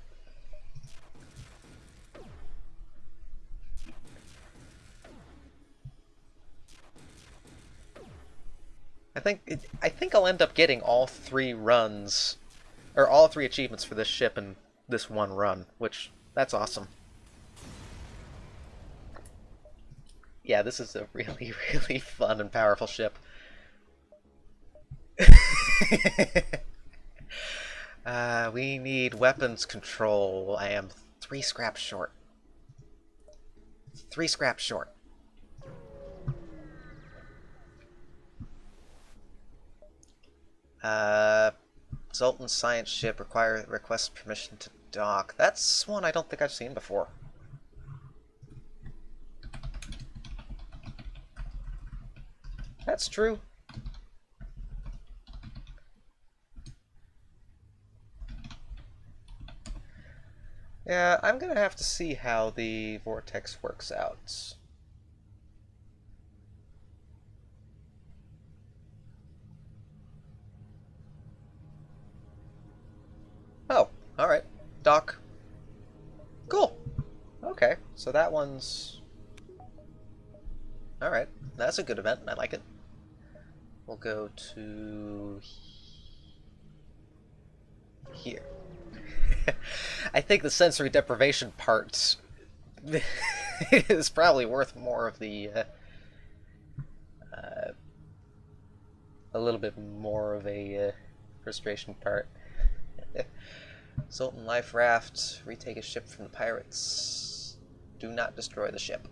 I think I'll end up getting all 3 runs, or all 3 achievements for this ship in this one run, which that's awesome. Yeah, this is a really, really fun and powerful ship. We need weapons control. I am 3 scraps short. 3 scraps short. Zoltan's science ship requests permission to dock. That's one I don't think I've seen before. That's true. Yeah, I'm gonna have to see how the vortex works out. Oh, alright. Dock. Cool. Okay, so that one's... Alright, that's a good event. I like it. We'll go to... here. I think the sensory deprivation part is probably worth more of the... a little bit more of a frustration part. Zoltan Life Raft. Retake a ship from the pirates. Do not destroy the ship.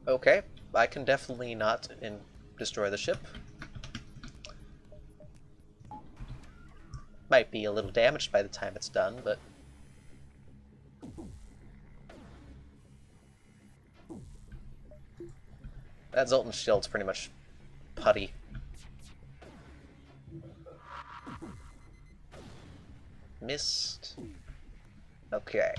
Okay, I can definitely not destroy the ship. Might be a little damaged by the time it's done, but... that Zoltan shield's pretty much putty. Missed. Okay.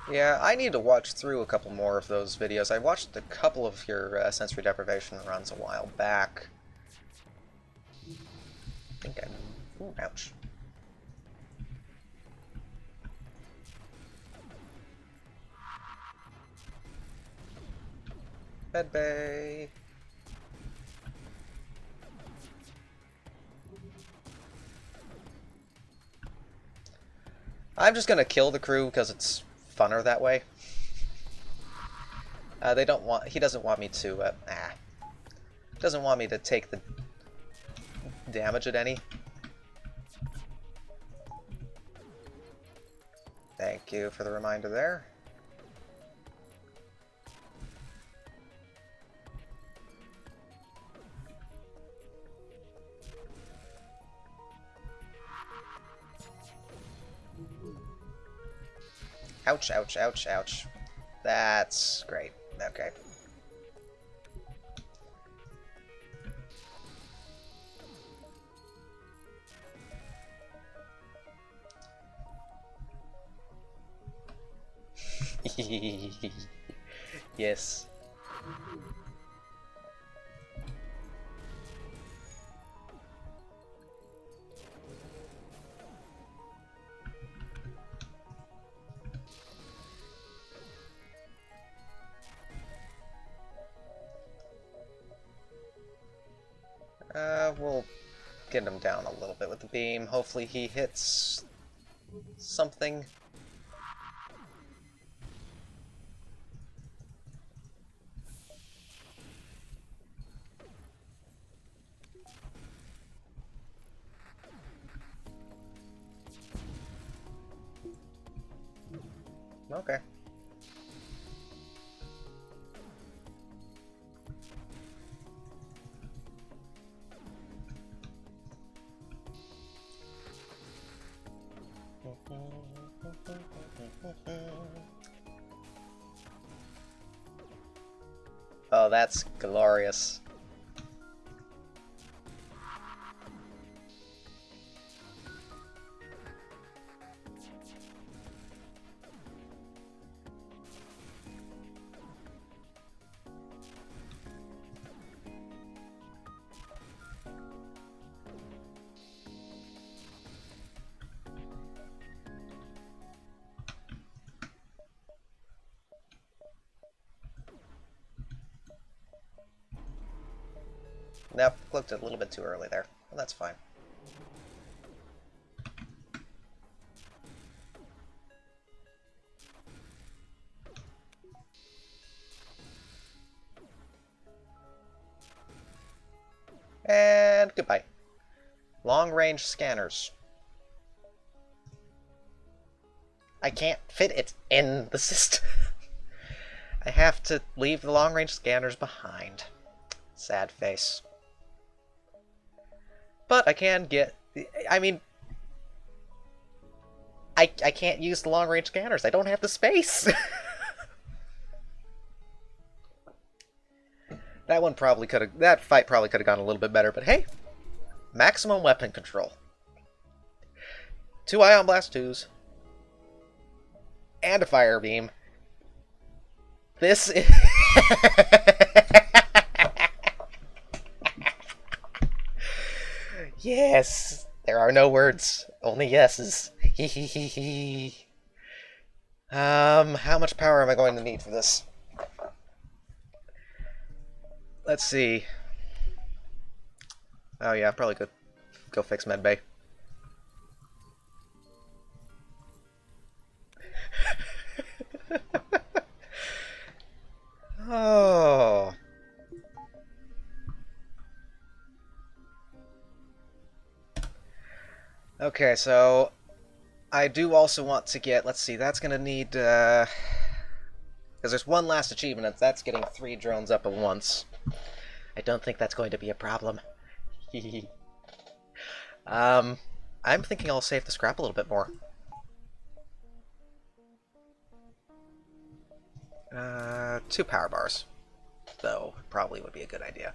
Yeah, I need to watch through a couple more of those videos. I watched a couple of your sensory deprivation runs a while back. I think I... ooh, ouch. Med bay. I'm just gonna kill the crew because it's funner that way. They don't want... he doesn't want me to... doesn't want me to take the damage at any. Thank you for the reminder there. Ouch, ouch, ouch, ouch. That's great. Okay. Yes. We'll get him down a little bit with the beam. Hopefully he hits something. Okay. Oh, that's glorious. Nope, clicked it a little bit too early there. Well, that's fine. And goodbye. Long-range scanners. I can't fit it in the system. I have to leave the long-range scanners behind. Sad face. But I can get... I mean... I can't use the long-range scanners. I don't have the space. That fight probably could have gone a little bit better, but hey. Maximum weapon control. 2 Ion Blast 2s. And a Fire Beam. This is... Yes! There are no words. Only yeses. How much power am I going to need for this? Let's see. Oh yeah, probably could go fix medbay. Oh. Okay, so I do also want to get, let's see, that's gonna need, because there's one last achievement, and that's getting 3 drones up at once. I don't think that's going to be a problem. I'm thinking I'll save the scrap a little bit more. 2 power bars, though, probably would be a good idea.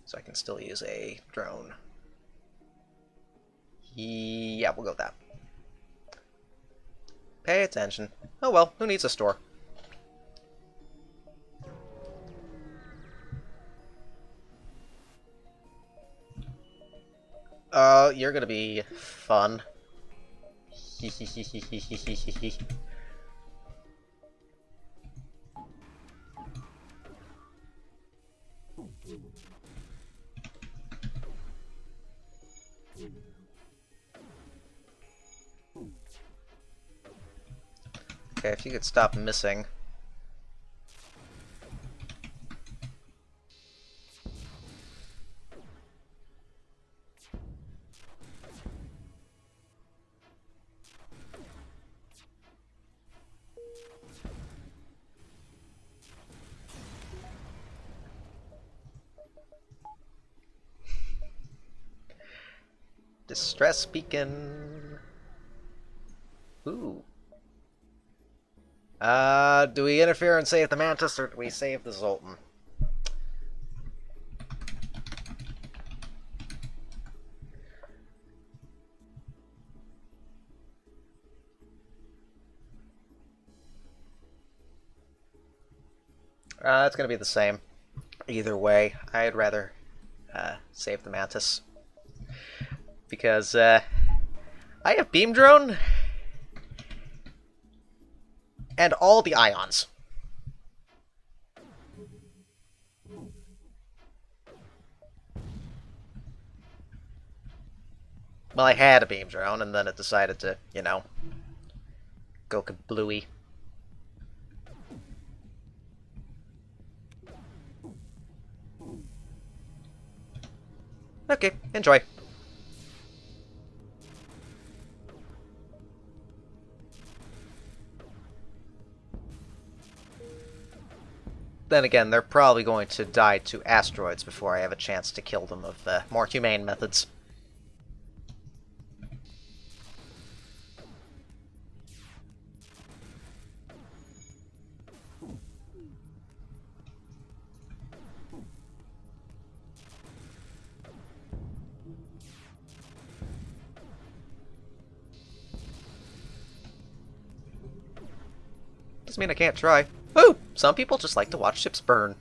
So I can still use a drone. Yeah, we'll go with that. Pay attention. Oh well, who needs a store? You're gonna be fun. Okay, if you could stop missing. Distress beacon. Ooh. Do we interfere and save the Mantis, or do we save the Zoltan? It's gonna be the same. Either way, I'd rather save the Mantis. Because, I have Beam Drone and all the ions. Well, I had a Beam Drone, and then it decided to, you know, go kablooey. Okay, enjoy. Then again, they're probably going to die to asteroids before I have a chance to kill them of more humane methods. Doesn't mean I can't try. Ooh! Some people just like to watch ships burn.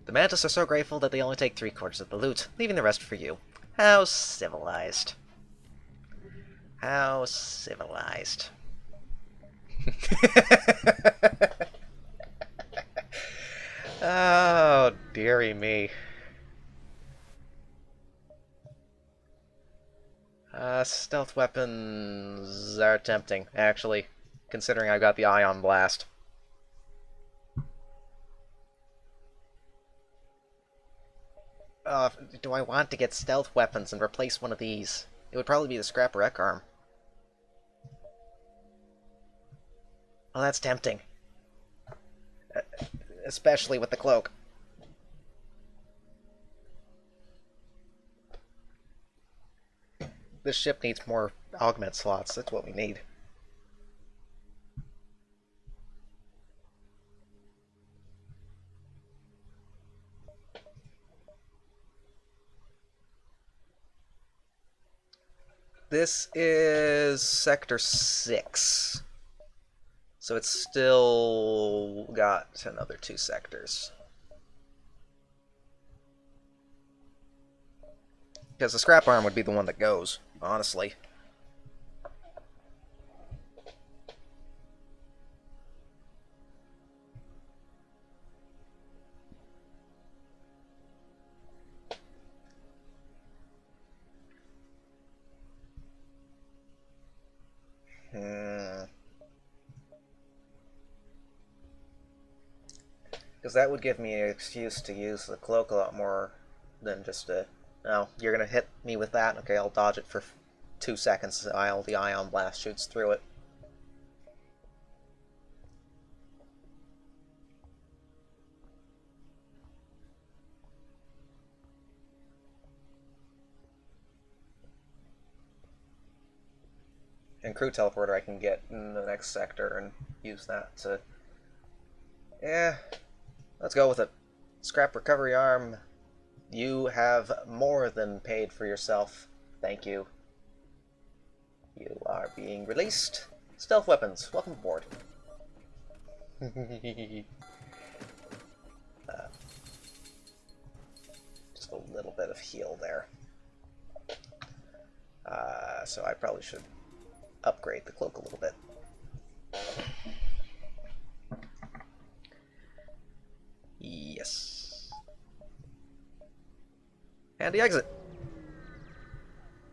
The Mantis are so grateful that they only take 3/4 of the loot, leaving the rest for you. How civilized. How civilized. Oh, dearie me. Stealth weapons are tempting, actually, considering I got the Ion Blast. Do I want to get stealth weapons and replace one of these? It would probably be the Scrap Wreck Arm. Oh, that's tempting. Especially with the cloak. This ship needs more augment slots. That's what we need. This is Sector 6. So it's still got another 2 sectors. Because the scrap arm would be the one that goes, honestly. Because that would give me an excuse to use the cloak a lot more than just a... Oh, you're going to hit me with that? Okay, I'll dodge it for 2 seconds while the Ion Blast shoots through it. And crew teleporter I can get in the next sector and use that to... Yeah, let's go with it. Scrap recovery arm. You have more than paid for yourself. Thank you. You are being released. Stealth weapons, welcome aboard. Just a little bit of heal there. So I probably should upgrade the cloak a little bit. Yes. And the exit.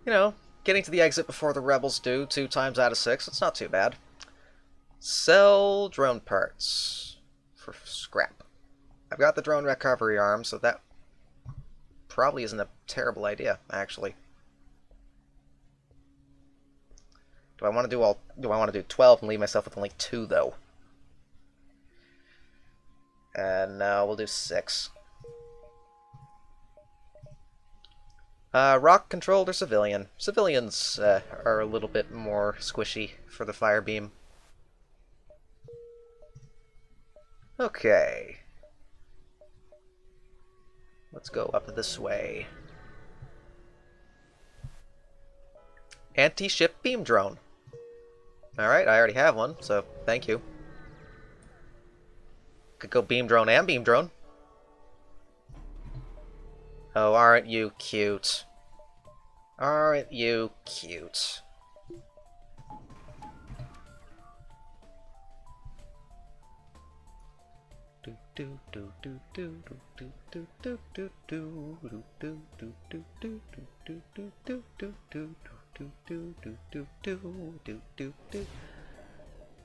You know, getting to the exit before the rebels do 2 times out of 6, it's not too bad. Sell drone parts for scrap. I've got the drone recovery arm, so that probably isn't a terrible idea, actually. Do I want to do 12 and leave myself with only 2 though? No, we'll do 6. Rock controlled or civilian? Civilians are a little bit more squishy for the fire beam. Okay. Let's go up this way. Anti-ship beam drone. Alright, I already have one, so thank you. Could go beam drone and beam drone. Oh, aren't you cute? Aren't you cute?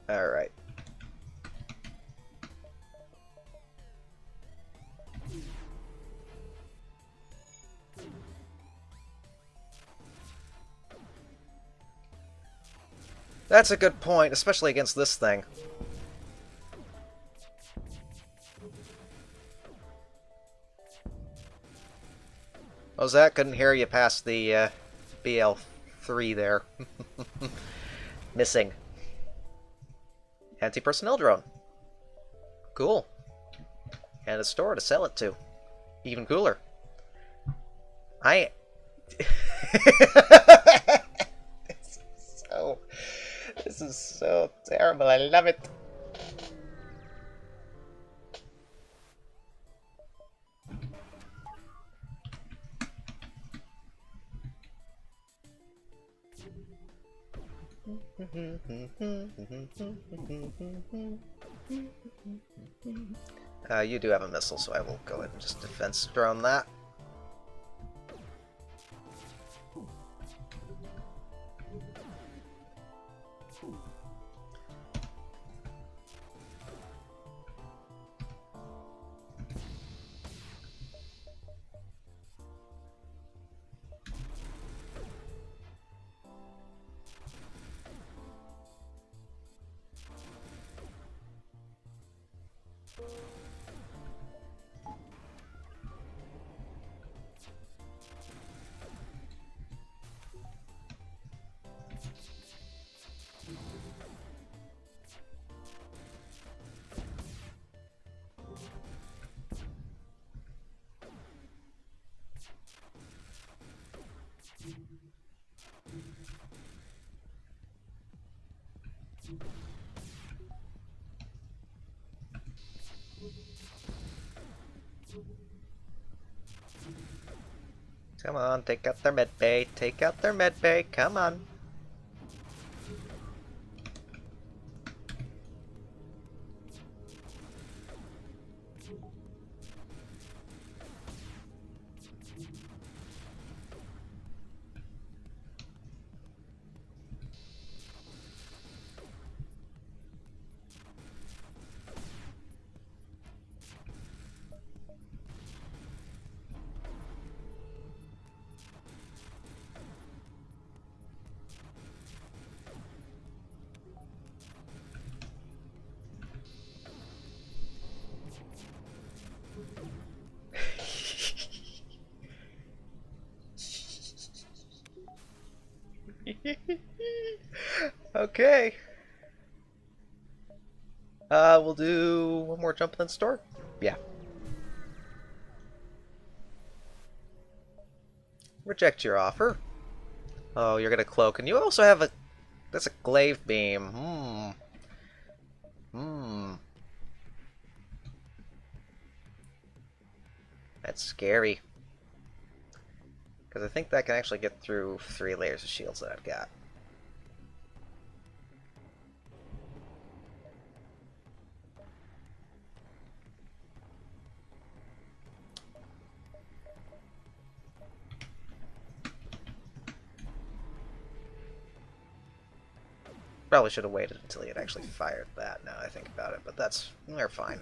All right. That's a good point, especially against this thing. What was that? Couldn't hear you past the BL3 there. Missing. Anti-personnel drone. Cool. And a store to sell it to. Even cooler. I... This is so terrible. I love it. You do have a missile, so I will go ahead and just defense drone that. Come on, take out their med bay. Take out their med bay. Come on. Okay. We'll do one more jump in the store. Yeah. Reject your offer. Oh, you're gonna cloak, and you also have a. That's a glaive beam. That's scary. Because I think that can actually get through 3 layers of shields that I've got. Probably should have waited until he had actually fired that, now I think about it, but they're fine.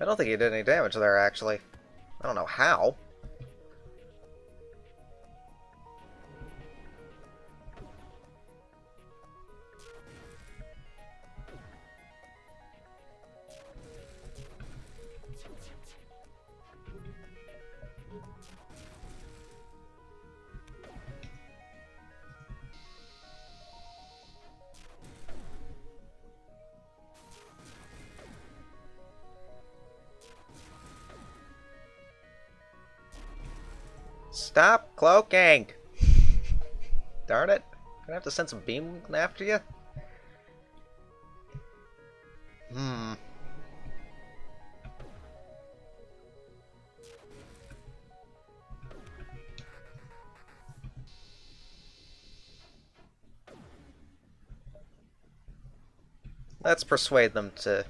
I don't think he did any damage there, actually. I don't know how. Stop cloaking! Darn it. Gonna have to send some beam after you? Let's persuade them to...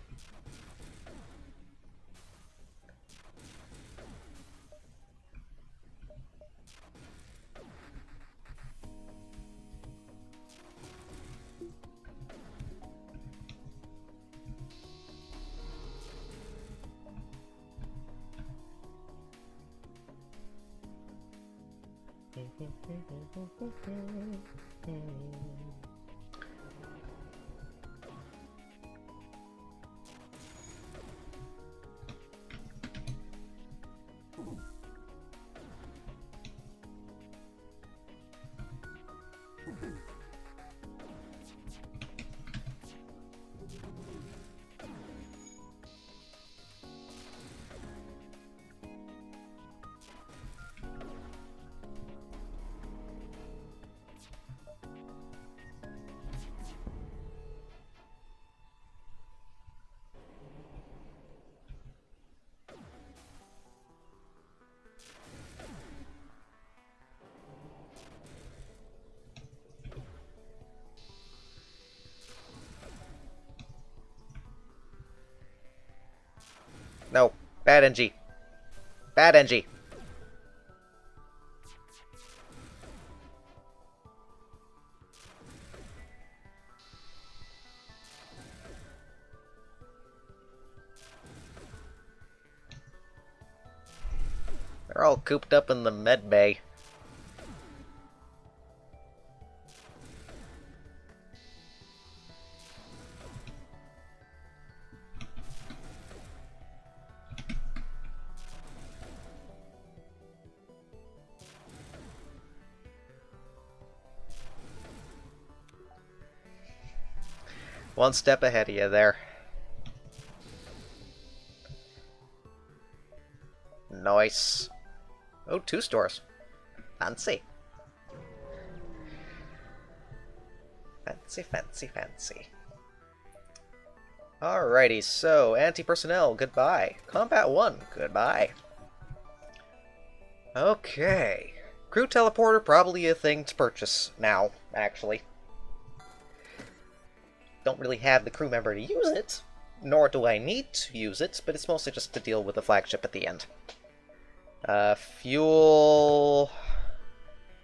No. Bad Engi. Bad Engi. They're all cooped up in the med bay. One step ahead of you there. Nice. Oh, 2 stores. Fancy. Fancy, fancy, fancy. Alrighty, so anti-personnel, goodbye. Combat 1, goodbye. Okay. Crew teleporter, probably a thing to purchase now, actually. Don't really have the crew member to use it, nor do I need to use it, but it's mostly just to deal with the flagship at the end. Fuel...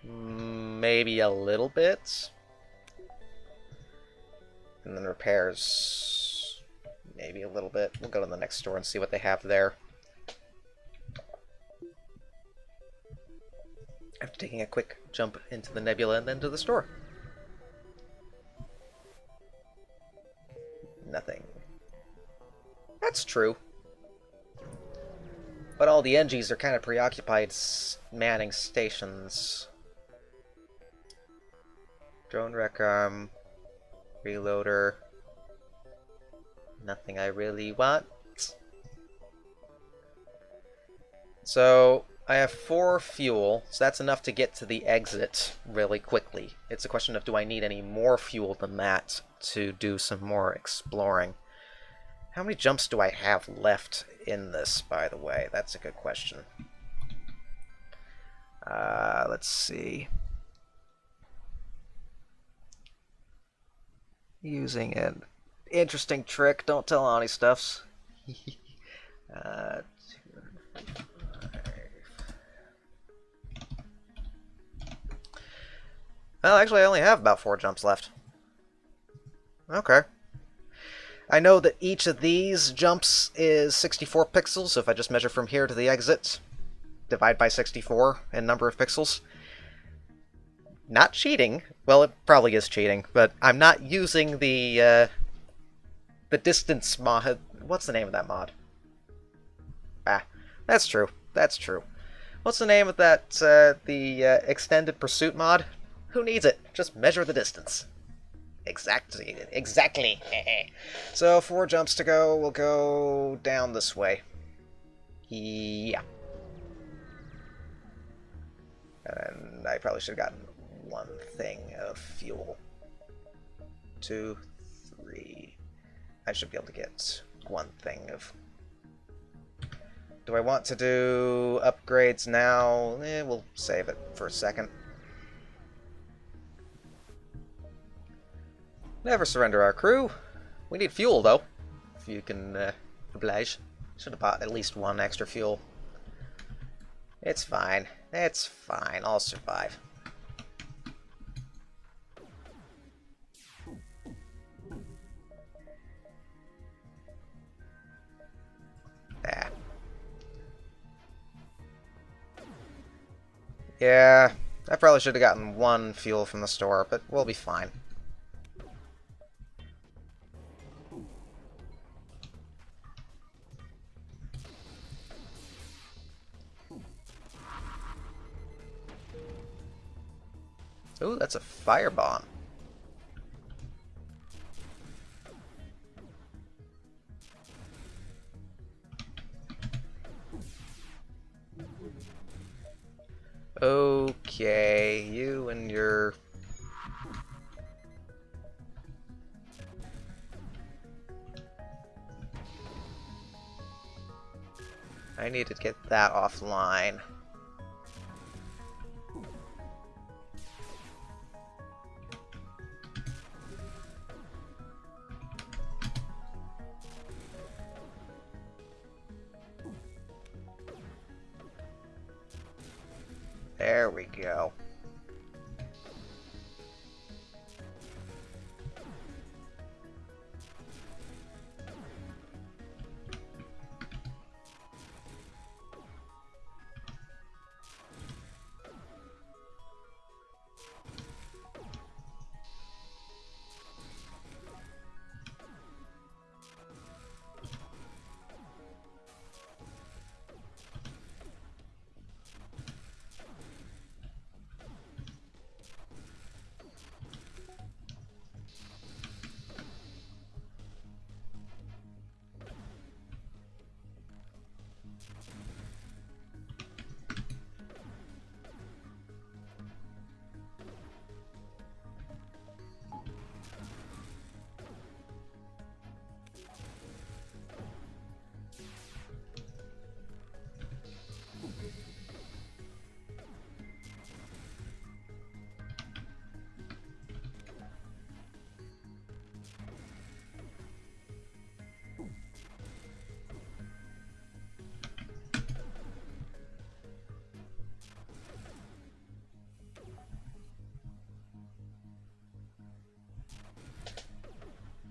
maybe a little bit. And then repairs... maybe a little bit. We'll go to the next store and see what they have there. After taking a quick jump into the nebula and then to the store. Nothing. That's true. But all the Engis are kind of preoccupied manning stations. Drone rec arm. Reloader. Nothing I really want. So, I have 4 fuel, so that's enough to get to the exit really quickly. It's a question of, do I need any more fuel than that to do some more exploring? How many jumps do I have left in this, by the way? That's a good question. Let's see. Using an interesting trick. Don't tell Ani stuffs. 205. Well, actually, I only have about 4 jumps left. Okay. I know that each of these jumps is 64 pixels, so if I just measure from here to the exit, divide by 64 in number of pixels. Not cheating. Well, it probably is cheating, but I'm not using the distance mod. What's the name of that mod? Ah, that's true. That's true. What's the name of that, the extended pursuit mod? Who needs it? Just measure the distance. Exactly. So 4 jumps to go. We'll go down this way. Yeah. And I probably should have gotten 1 thing of fuel. 2, 3. I should be able to get 1 thing of... Do I want to do upgrades now? We'll save it for a second. Never surrender our crew. We need fuel, though. If you can oblige. Should have bought at least 1 extra fuel. It's fine. It's fine. I'll survive. Ah. Yeah, I probably should have gotten one fuel from the store, but we'll be fine. Ooh, that's a fire bomb. Okay, you and your... I need to get that offline. There we go.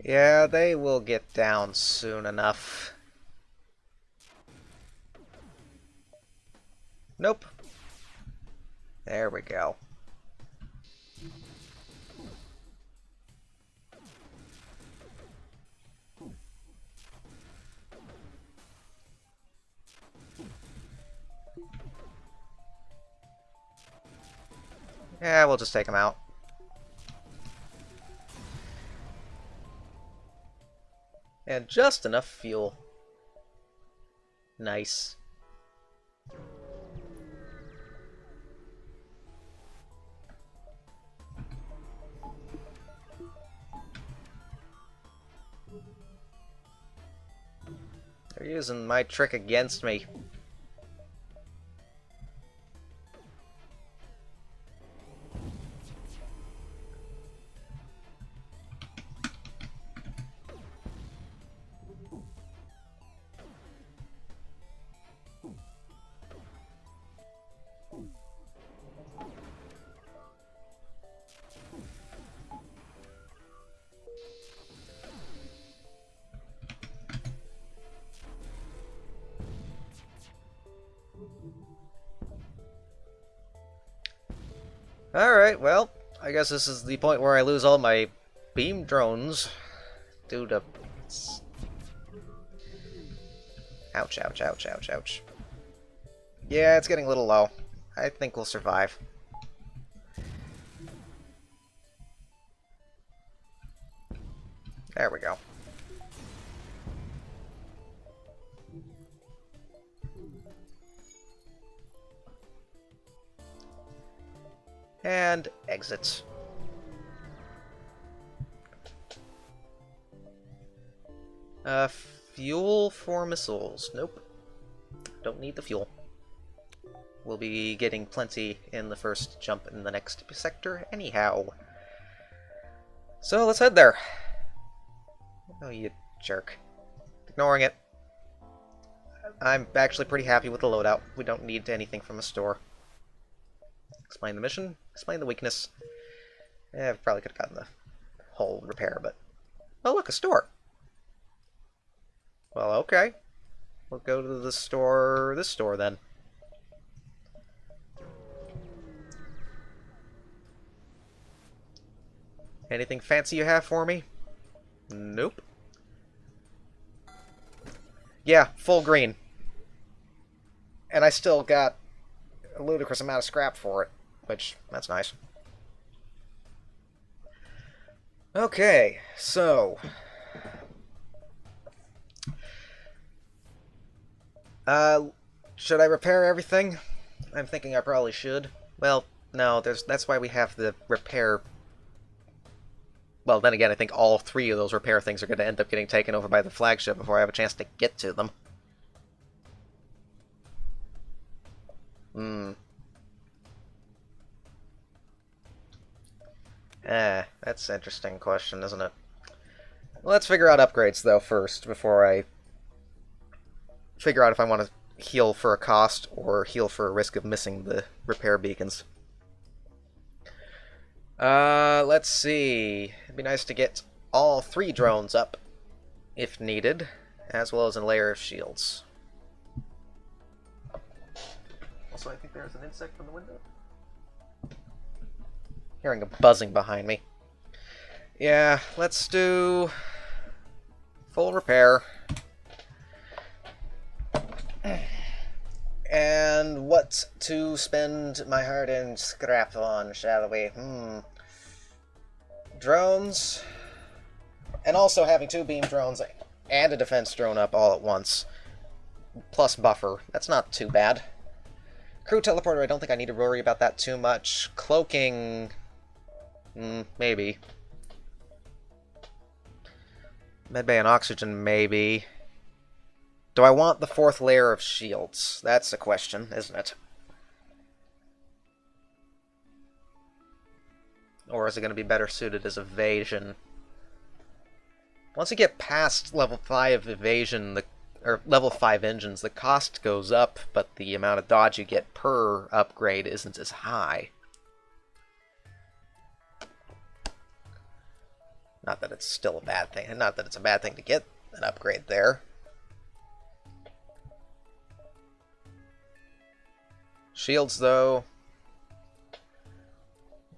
Yeah, they will get down soon enough. Nope. There we go. Yeah, we'll just take them out. And just enough fuel. Nice. They're using my trick against me. Alright, well, I guess this is the point where I lose all my beam drones due to... Ouch, ouch, ouch, ouch, ouch. Yeah, it's getting a little low. I think we'll survive. There we go. And exit. Fuel for missiles. Nope. Don't need the fuel. We'll be getting plenty in the first jump in the next sector anyhow. So let's head there. Oh, you jerk. Ignoring it. I'm actually pretty happy with the loadout. We don't need anything from the store. Explain the mission, explain the weakness. I probably could have gotten the whole repair, but... Oh, look, a store! Well, okay. We'll go to the store, this store, then. Anything fancy you have for me? Nope. Yeah, full green. And I still got a ludicrous amount of scrap for it, which, that's nice. Okay, so... should I repair everything? I'm thinking I probably should. Well, no, that's why we have the repair... Well, then again, I think all three of those repair things are going to end up getting taken over by the flagship before I have a chance to get to them. That's an interesting question, isn't it? Let's figure out upgrades, though, first, before I figure out if I want to heal for a cost or heal for a risk of missing the repair beacons. Let's see. It'd be nice to get all 3 drones up, if needed, as well as a layer of shields. Also, I think there's an insect from the window. Hearing a buzzing behind me. Yeah, let's do full repair. And what to spend my hard-earned scrap on, shall we? Drones. And also having 2 beam drones and a defense drone up all at once. Plus buffer. That's not too bad. Crew teleporter, I don't think I need to worry about that too much. Cloaking... maybe. Medbay and oxygen, maybe. Do I want the 4th layer of shields? That's the question, isn't it? Or is it going to be better suited as evasion? Once you get past level 5 evasion, or level 5 engines, the cost goes up, but the amount of dodge you get per upgrade isn't as high. Not that it's still a bad thing. Not that it's a bad thing to get an upgrade there. Shields, though.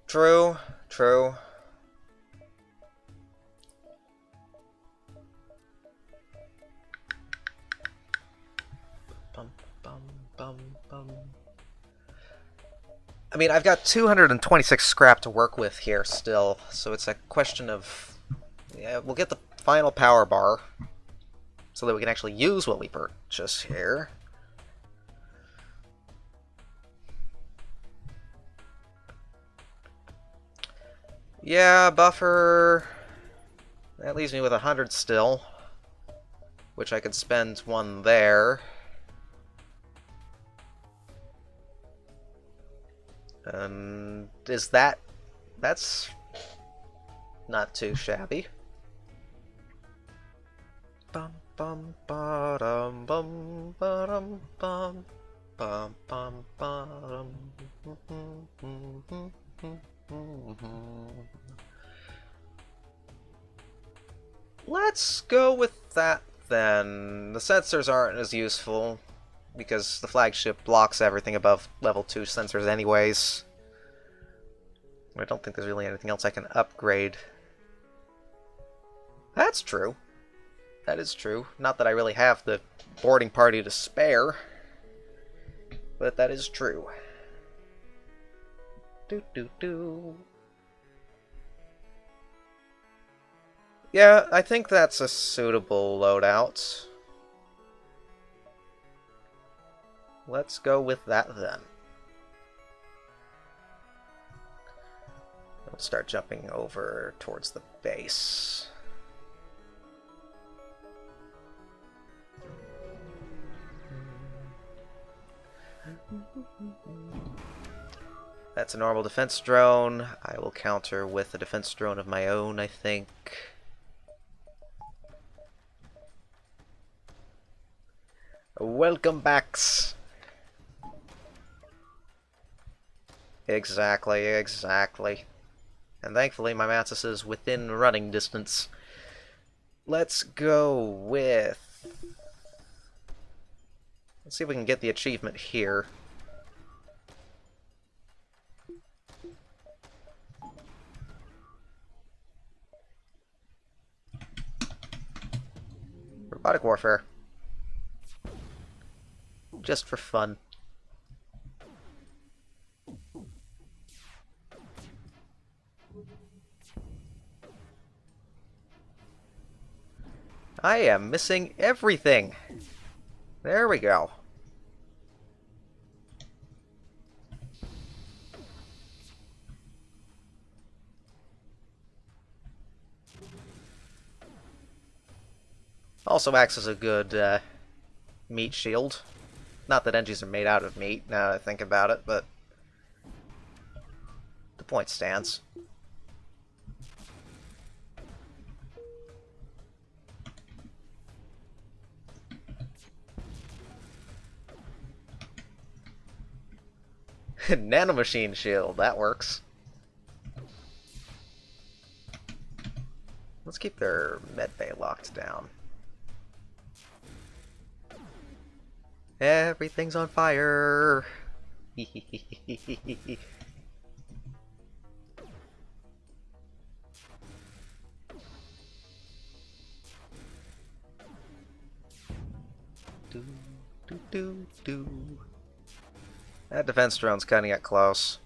True. I mean, I've got 226 scrap to work with here still, so it's a question of... Yeah, we'll get the final power bar, so that we can actually use what we purchase here. Yeah, buffer... That leaves me with 100 still, which I could spend 1 there. Is that... That's not too shabby. Bum bum ba-dum bum ba-dum bum bum bum ba-dum. Let's go with that then. The sensors aren't as useful because the flagship blocks everything above level 2 sensors anyways. I don't think there's really anything else I can upgrade. That's true. That is true. Not that I really have the boarding party to spare, but that is true. Yeah, I think that's a suitable loadout. Let's go with that then. We'll start jumping over towards the base. That's a normal defense drone. I will counter with a defense drone of my own, I think. Welcome backs. Exactly. And thankfully my Mantis is within running distance. Let's go with... Let's see if we can get the achievement here. Robotic warfare. Just for fun. I am missing everything. There we go. Also acts as a good meat shield. Not that Engis are made out of meat, now that I think about it, but the point stands. Nanomachine shield, that works. Let's keep their medbay locked down. Everything's on fire! Do, do, do, do. That defense drone's cutting it close.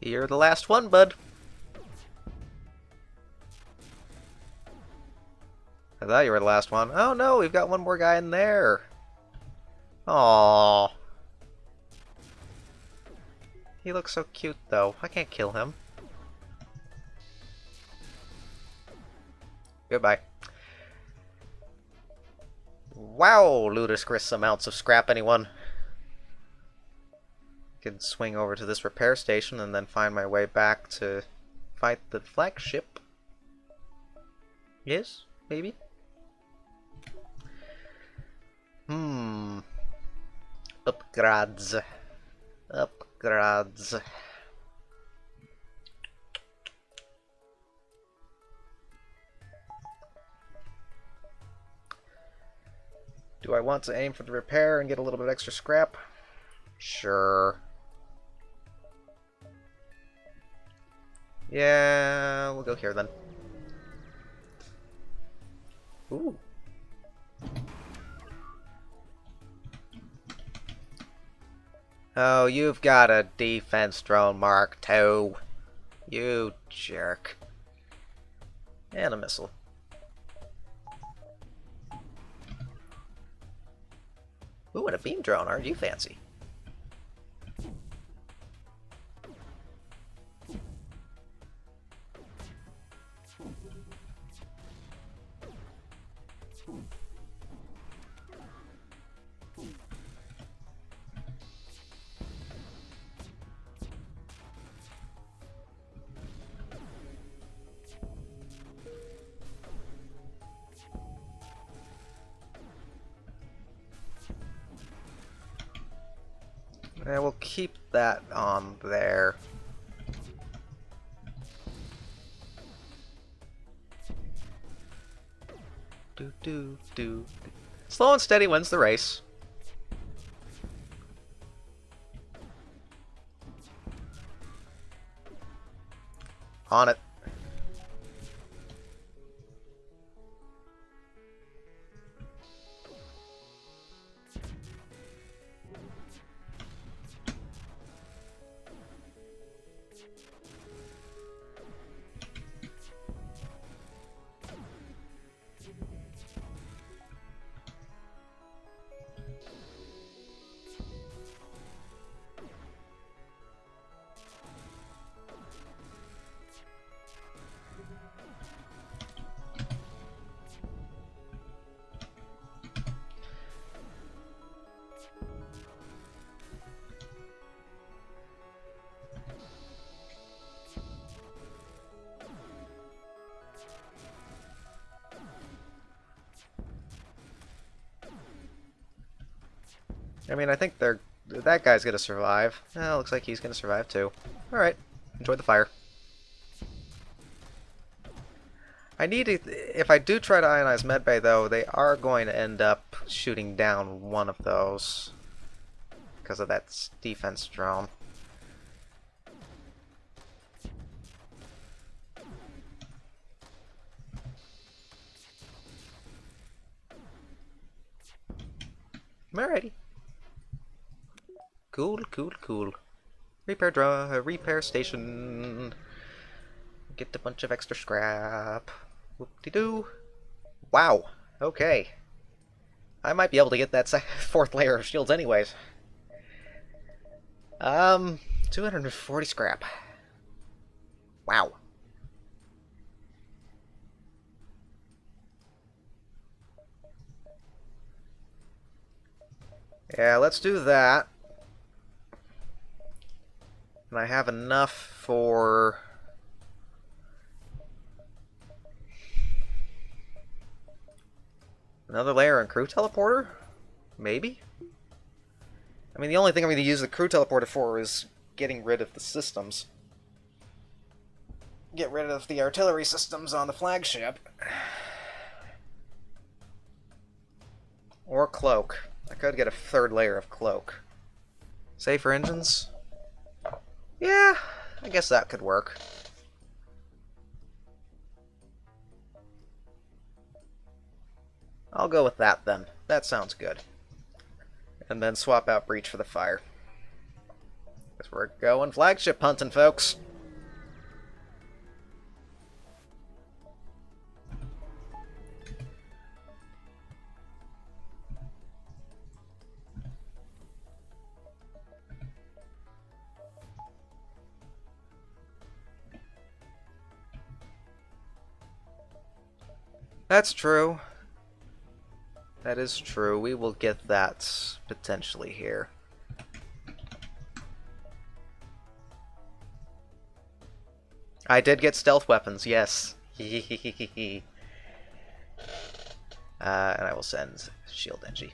You're the last one, bud. I thought you were the last one. Oh no, we've got one more guy in there. Aww. He looks so cute, though. I can't kill him. Goodbye. Wow, ludicrous amounts of scrap, anyone. Can swing over to this repair station and then find my way back to fight the flagship. Yes? Maybe? Upgrades. Upgrades. Do I want to aim for the repair and get a little bit extra scrap? Sure. Yeah, we'll go here then. Ooh. Oh, you've got a defense drone Mark II. You jerk. And a missile. Ooh, and a beam drone. Aren't you fancy? And we'll keep that on there. Do do do. Slow and steady wins the race. On it. I mean, I think that guy's gonna survive. Looks like he's gonna survive too. Alright, enjoy the fire. I need to, if I do try to ionize medbay though, they are going to end up shooting down one of those because of that defense drone. Alrighty. Cool, cool, cool. Repair station. Get a bunch of extra scrap. Whoop-de-doo. Wow. Okay. I might be able to get that fourth layer of shields anyways. 240 scrap. Wow. Yeah, let's do that. And I have enough for... another layer on crew teleporter? Maybe? I mean, the only thing I'm going to use the crew teleporter for is getting rid of the systems. Get rid of the artillery systems on the flagship. Or cloak. I could get a third layer of cloak. Save for engines? Yeah, I guess that could work. I'll go with that then. That sounds good. And then swap out breach for the fire. Because we're going flagship hunting, folks. That's true. That is true. We will get that potentially here. I did get stealth weapons, yes. And I will send shield Engi.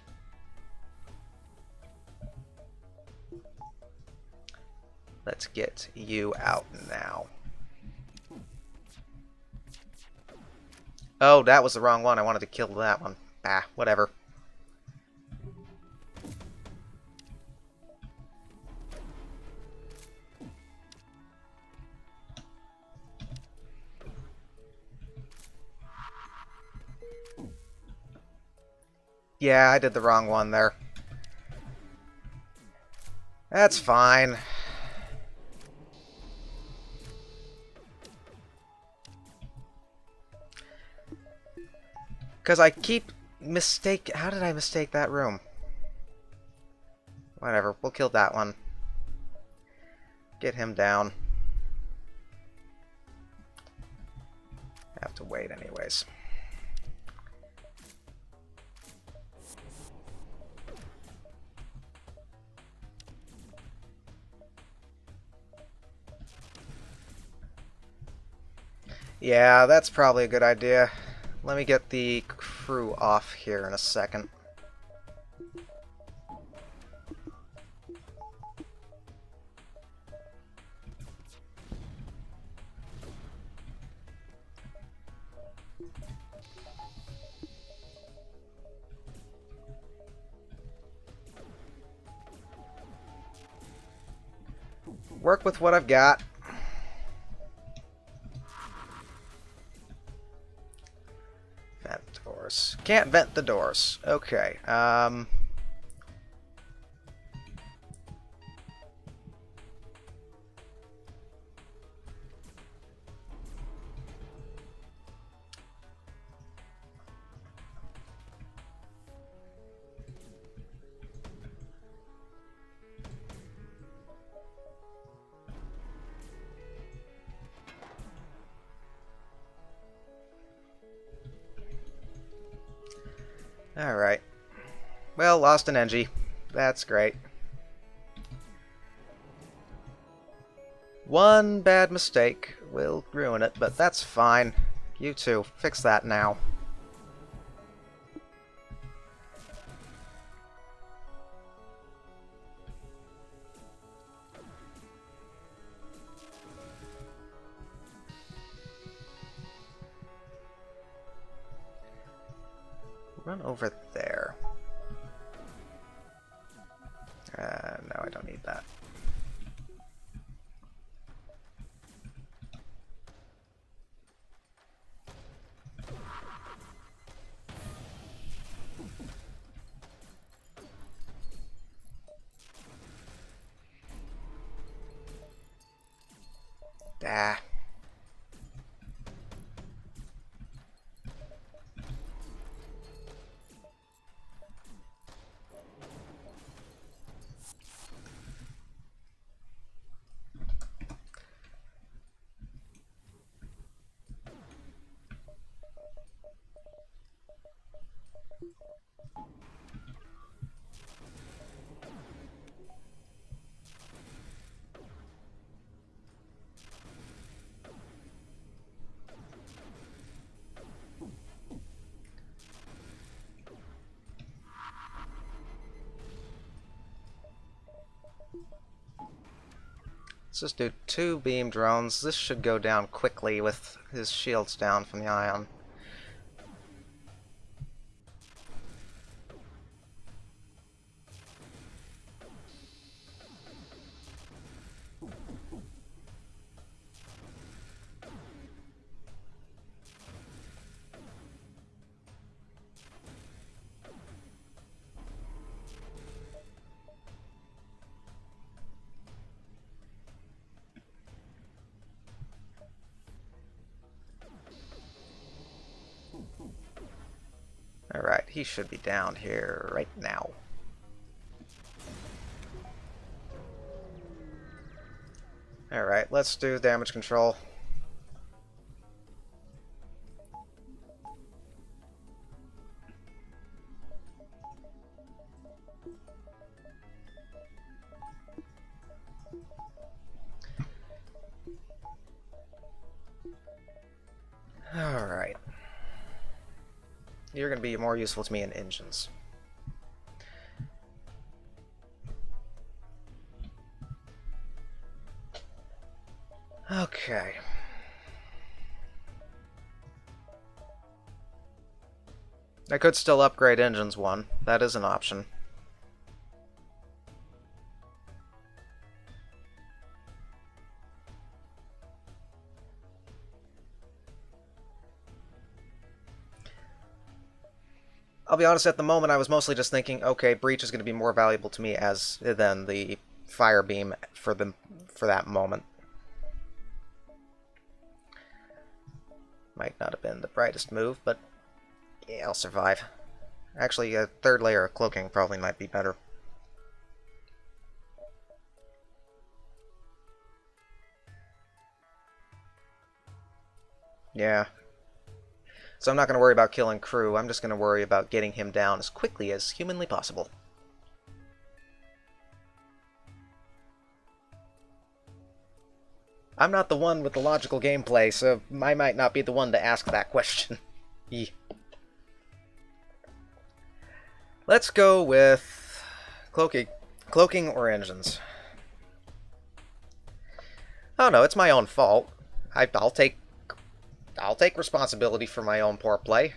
Let's get you out now. Oh, that was the wrong one. I wanted to kill that one. Ah, whatever. Yeah, I did the wrong one there. That's fine. Because I keep How did I mistake that room? Whatever, we'll kill that one. Get him down. Have to wait anyways. Yeah, that's probably a good idea. Let me get the crew off here in a second. Work with what I've got. Vent doors. Can't vent the doors. Okay. Alright. Well, lost an Engi. That's great. One bad mistake will ruin it, but that's fine. You too. Fix that now. run over there. No, I don't need that. Ah. Let's just do 2 beam drones. This should go down quickly with his shields down from the ion. Alright, he should be down here right now. Alright, let's do damage control. Alright. You're going to be more useful to me in engines. Okay. I could still upgrade engines 1. That is an option. I'll be honest, at the moment I was mostly just thinking, okay, breach is going to be more valuable to me than the fire beam for that moment. Might not have been the brightest move, but yeah, I'll survive. Actually, a 3rd layer of cloaking probably might be better. Yeah. So I'm not going to worry about killing crew, I'm just going to worry about getting him down as quickly as humanly possible. I'm not the one with the logical gameplay, so I might not be the one to ask that question. Let's go with cloaking or engines. Oh no, it's my own fault. I'll take responsibility for my own poor play.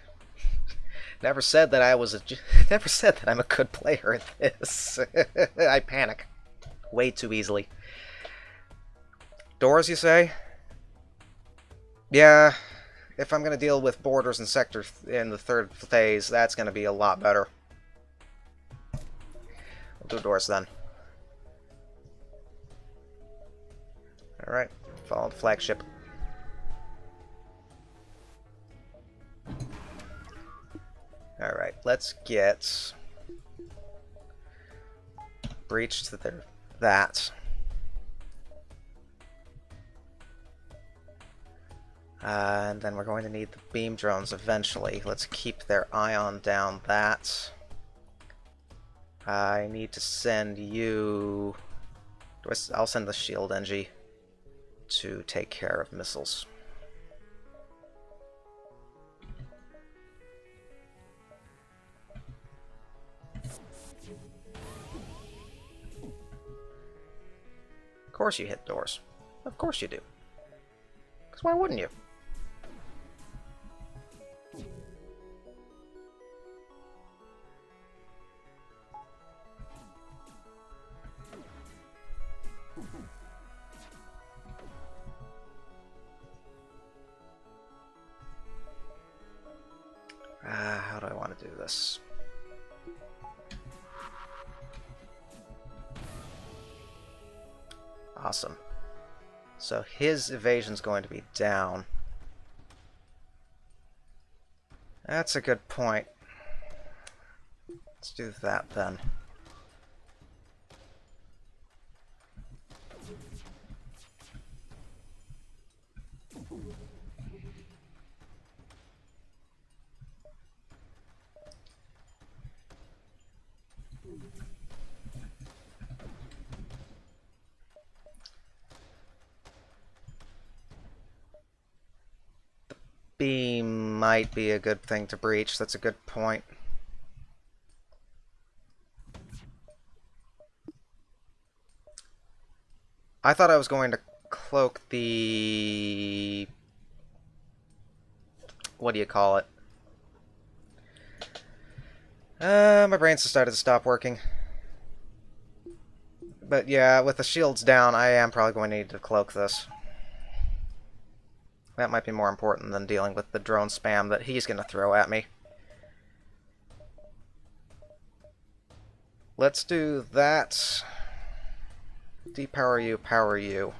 Never said that never said that I'm a good player at this. I panic way too easily. Doors, you say? Yeah, if I'm going to deal with borders and sector in the 3rd phase, that's going to be a lot better. We'll do doors then. Alright, follow the flagship. Alright, let's get breach to that. And then we're going to need the beam drones eventually. Let's keep their ion down that. I need to send you... I'll send the shield Engi to take care of missiles. Of course you hit doors. Of course you do. Because why wouldn't you? this. Awesome. So his evasion's going to be down. That's a good point. Let's do that then. Beam might be a good thing to breach. That's a good point. I thought I was going to cloak the... what do you call it? My brain's decided to stop working. But yeah, with the shields down, I am probably going to need to cloak this. That might be more important than dealing with the drone spam that he's going to throw at me. Let's do that. Depower you, power you.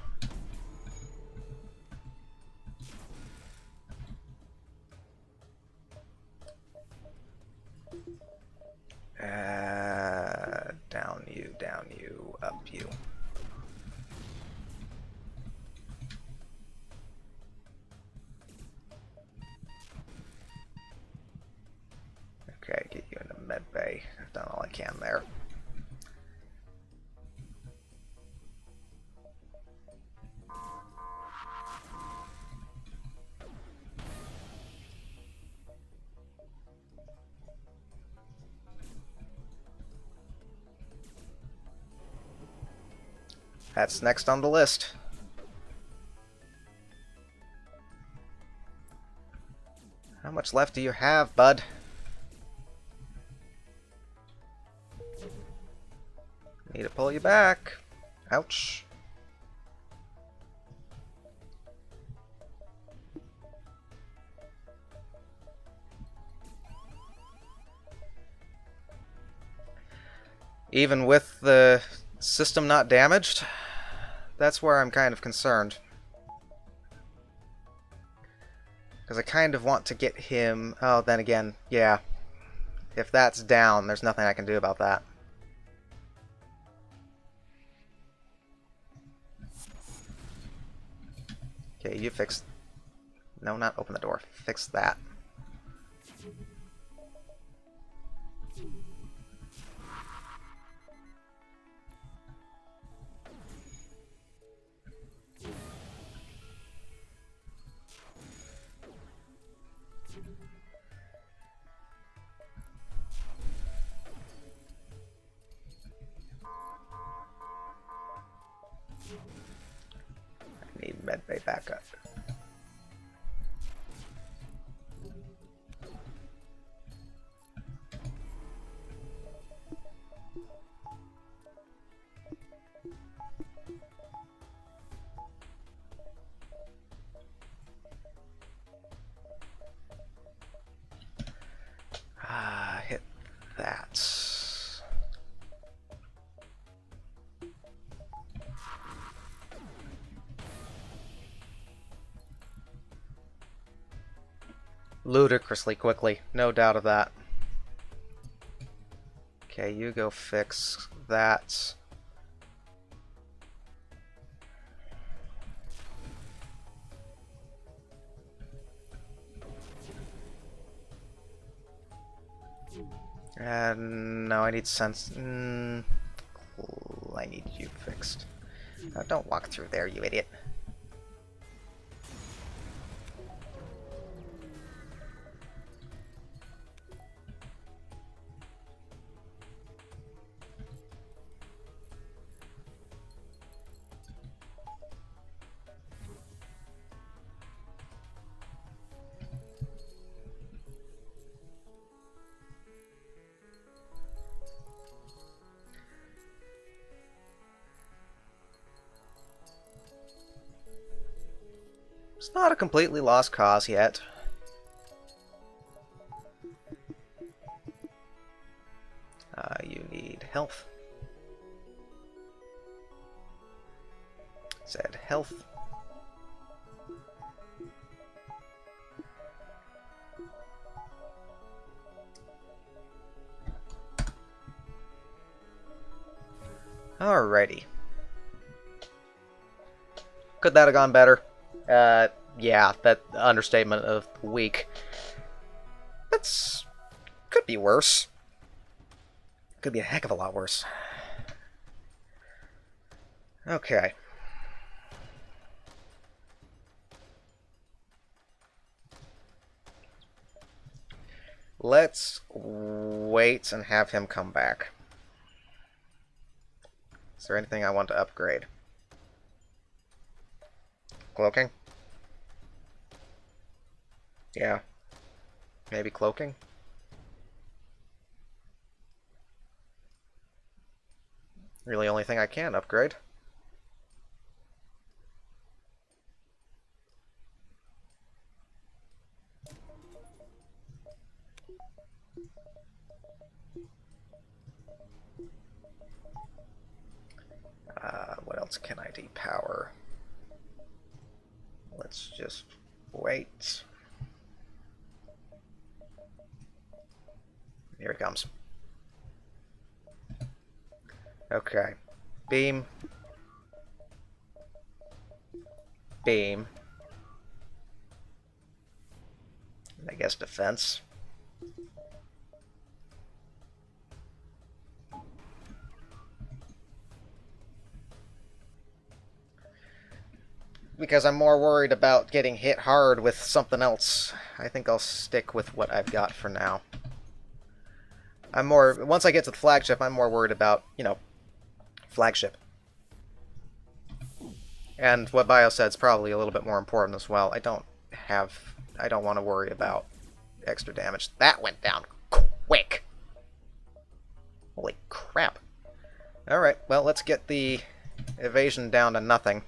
Down you, up you. Okay, get you into med bay. I've done all I can there. That's next on the list. How much left do you have, bud? Need to pull you back. Ouch. Even with the system not damaged, that's where I'm kind of concerned. Because I kind of want to get him... oh, then again, yeah. If that's down, there's nothing I can do about that. Okay, you fix... no, not open the door. Fix that. Need medbay backup. Hit that. Ludicrously quickly, no doubt of that. Okay, you go fix that. No, I need sense. I need you fixed. Don't walk through there, you idiot. It's not a completely lost cause yet. You need health. Said health. Alrighty. Could that have gone better? Yeah, that understatement of the week. Could be worse. Could be a heck of a lot worse. Okay. Let's wait and have him come back. Is there anything I want to upgrade? Cloaking? Yeah. Maybe cloaking? Really only thing I can upgrade. What else can I depower? Let's just wait. Here he comes. Okay. Beam. Beam. And I guess defense. Because I'm more worried about getting hit hard with something else. I think I'll stick with what I've got for now. Once I get to the flagship, I'm more worried about, flagship. And what Bio said's probably a little bit more important as well. I don't want to worry about extra damage. That went down quick. Holy crap. Alright, well, let's get the evasion down to nothing.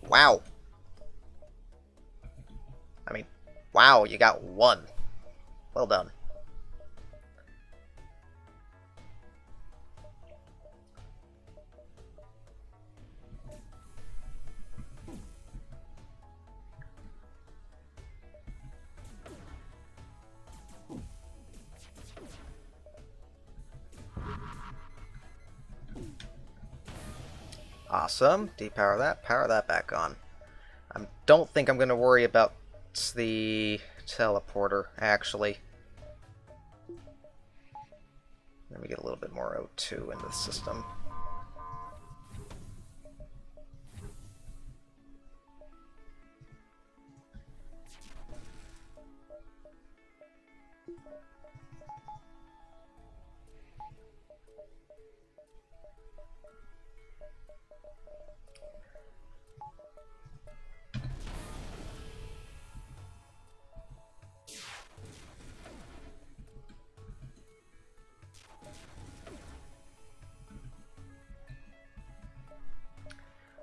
Wow. I mean, wow, you got one. Well done. Awesome. Depower that. Power that back on. I don't think I'm going to worry about the teleporter, actually. Let me get a little bit more O2 into the system.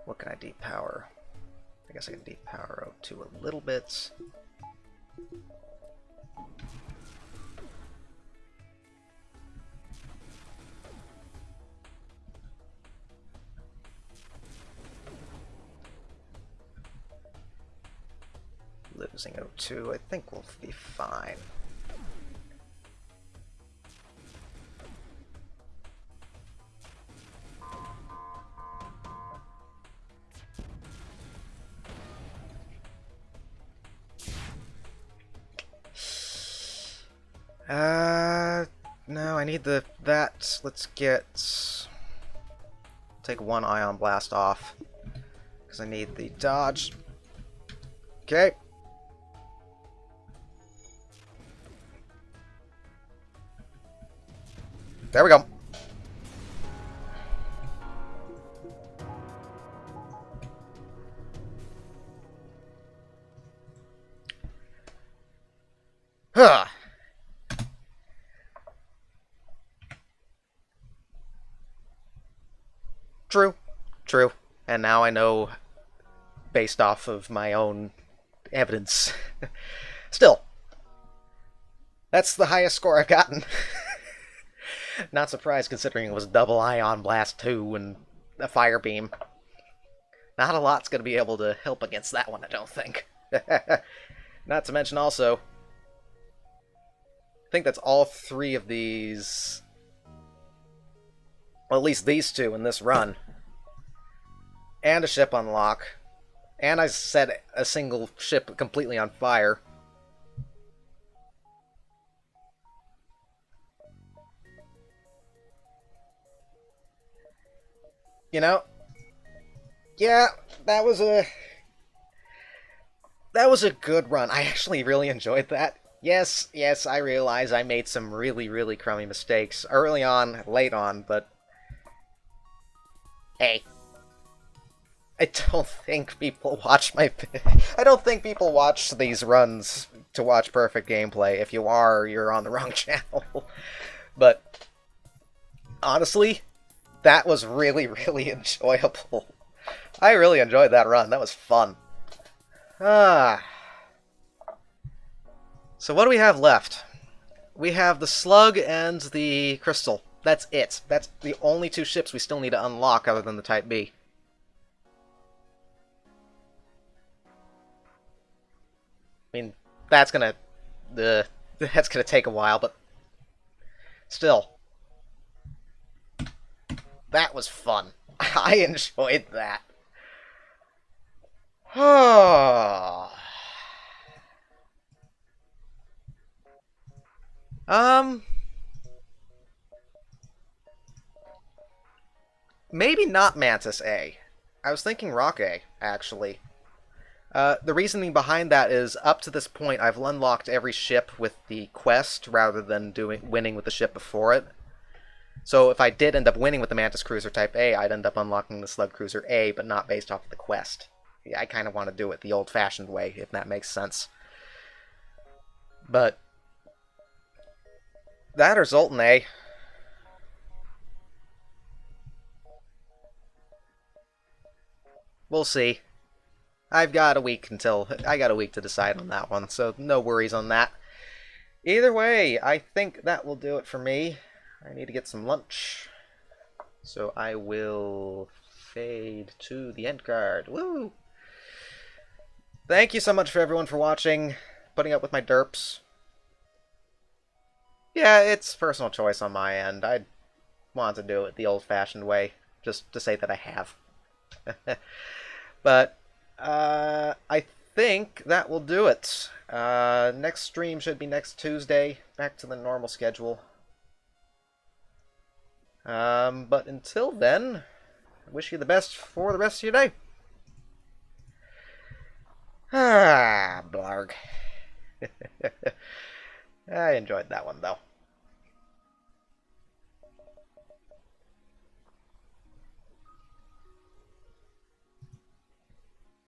What can I depower? I guess I can depower O2 a little bit. Losing O2, I think we'll be fine. No, I need that. Let's take one ion blast off, because I need the dodge. Okay. There we go. Huh. True. True. And now I know based off of my own evidence. Still, that's the highest score I've gotten. Not surprised considering it was double Ion Blast 2 and a Fire Beam. Not a lot's going to be able to help against that one, I don't think. Not to mention also, I think that's all three of these, well, at least these two in this run, and a ship unlock, and I set a single ship completely on fire. You know, yeah, that was a good run. I actually really enjoyed that. Yes, I realize I made some really crummy mistakes early on, late on, but hey, I don't think people watch my I don't think people watch these runs to watch perfect gameplay. If you are, you're on the wrong channel. But honestly, that was really enjoyable. I really enjoyed that run. That was fun. So what do we have left? We have the Slug and the Crystal. That's it. That's the only two ships we still need to unlock other than the Type B. I mean, that's gonna take a while, but still. That was fun. I enjoyed that. Maybe not Mantis A. I was thinking Rock A, actually. The reasoning behind that is, up to this point, I've unlocked every ship with the quest rather than winning with the ship before it. So if I did end up winning with the Mantis Cruiser Type A, I'd end up unlocking the Slug Cruiser A, but not based off of the quest. Yeah, I kind of want to do it the old-fashioned way, if that makes sense. But that or Zoltan A. We'll see. I got a week to decide on that one, so no worries on that. Either way, I think that will do it for me. I need to get some lunch. So I will fade to the end card. Woo! Thank you so much for everyone for watching, putting up with my derps. Yeah, it's personal choice on my end. I want to do it the old-fashioned way, just to say that I have. But I think that will do it. Next stream should be next Tuesday, back to the normal schedule. But until then, I wish you the best for the rest of your day. Blarg. I enjoyed that one, though.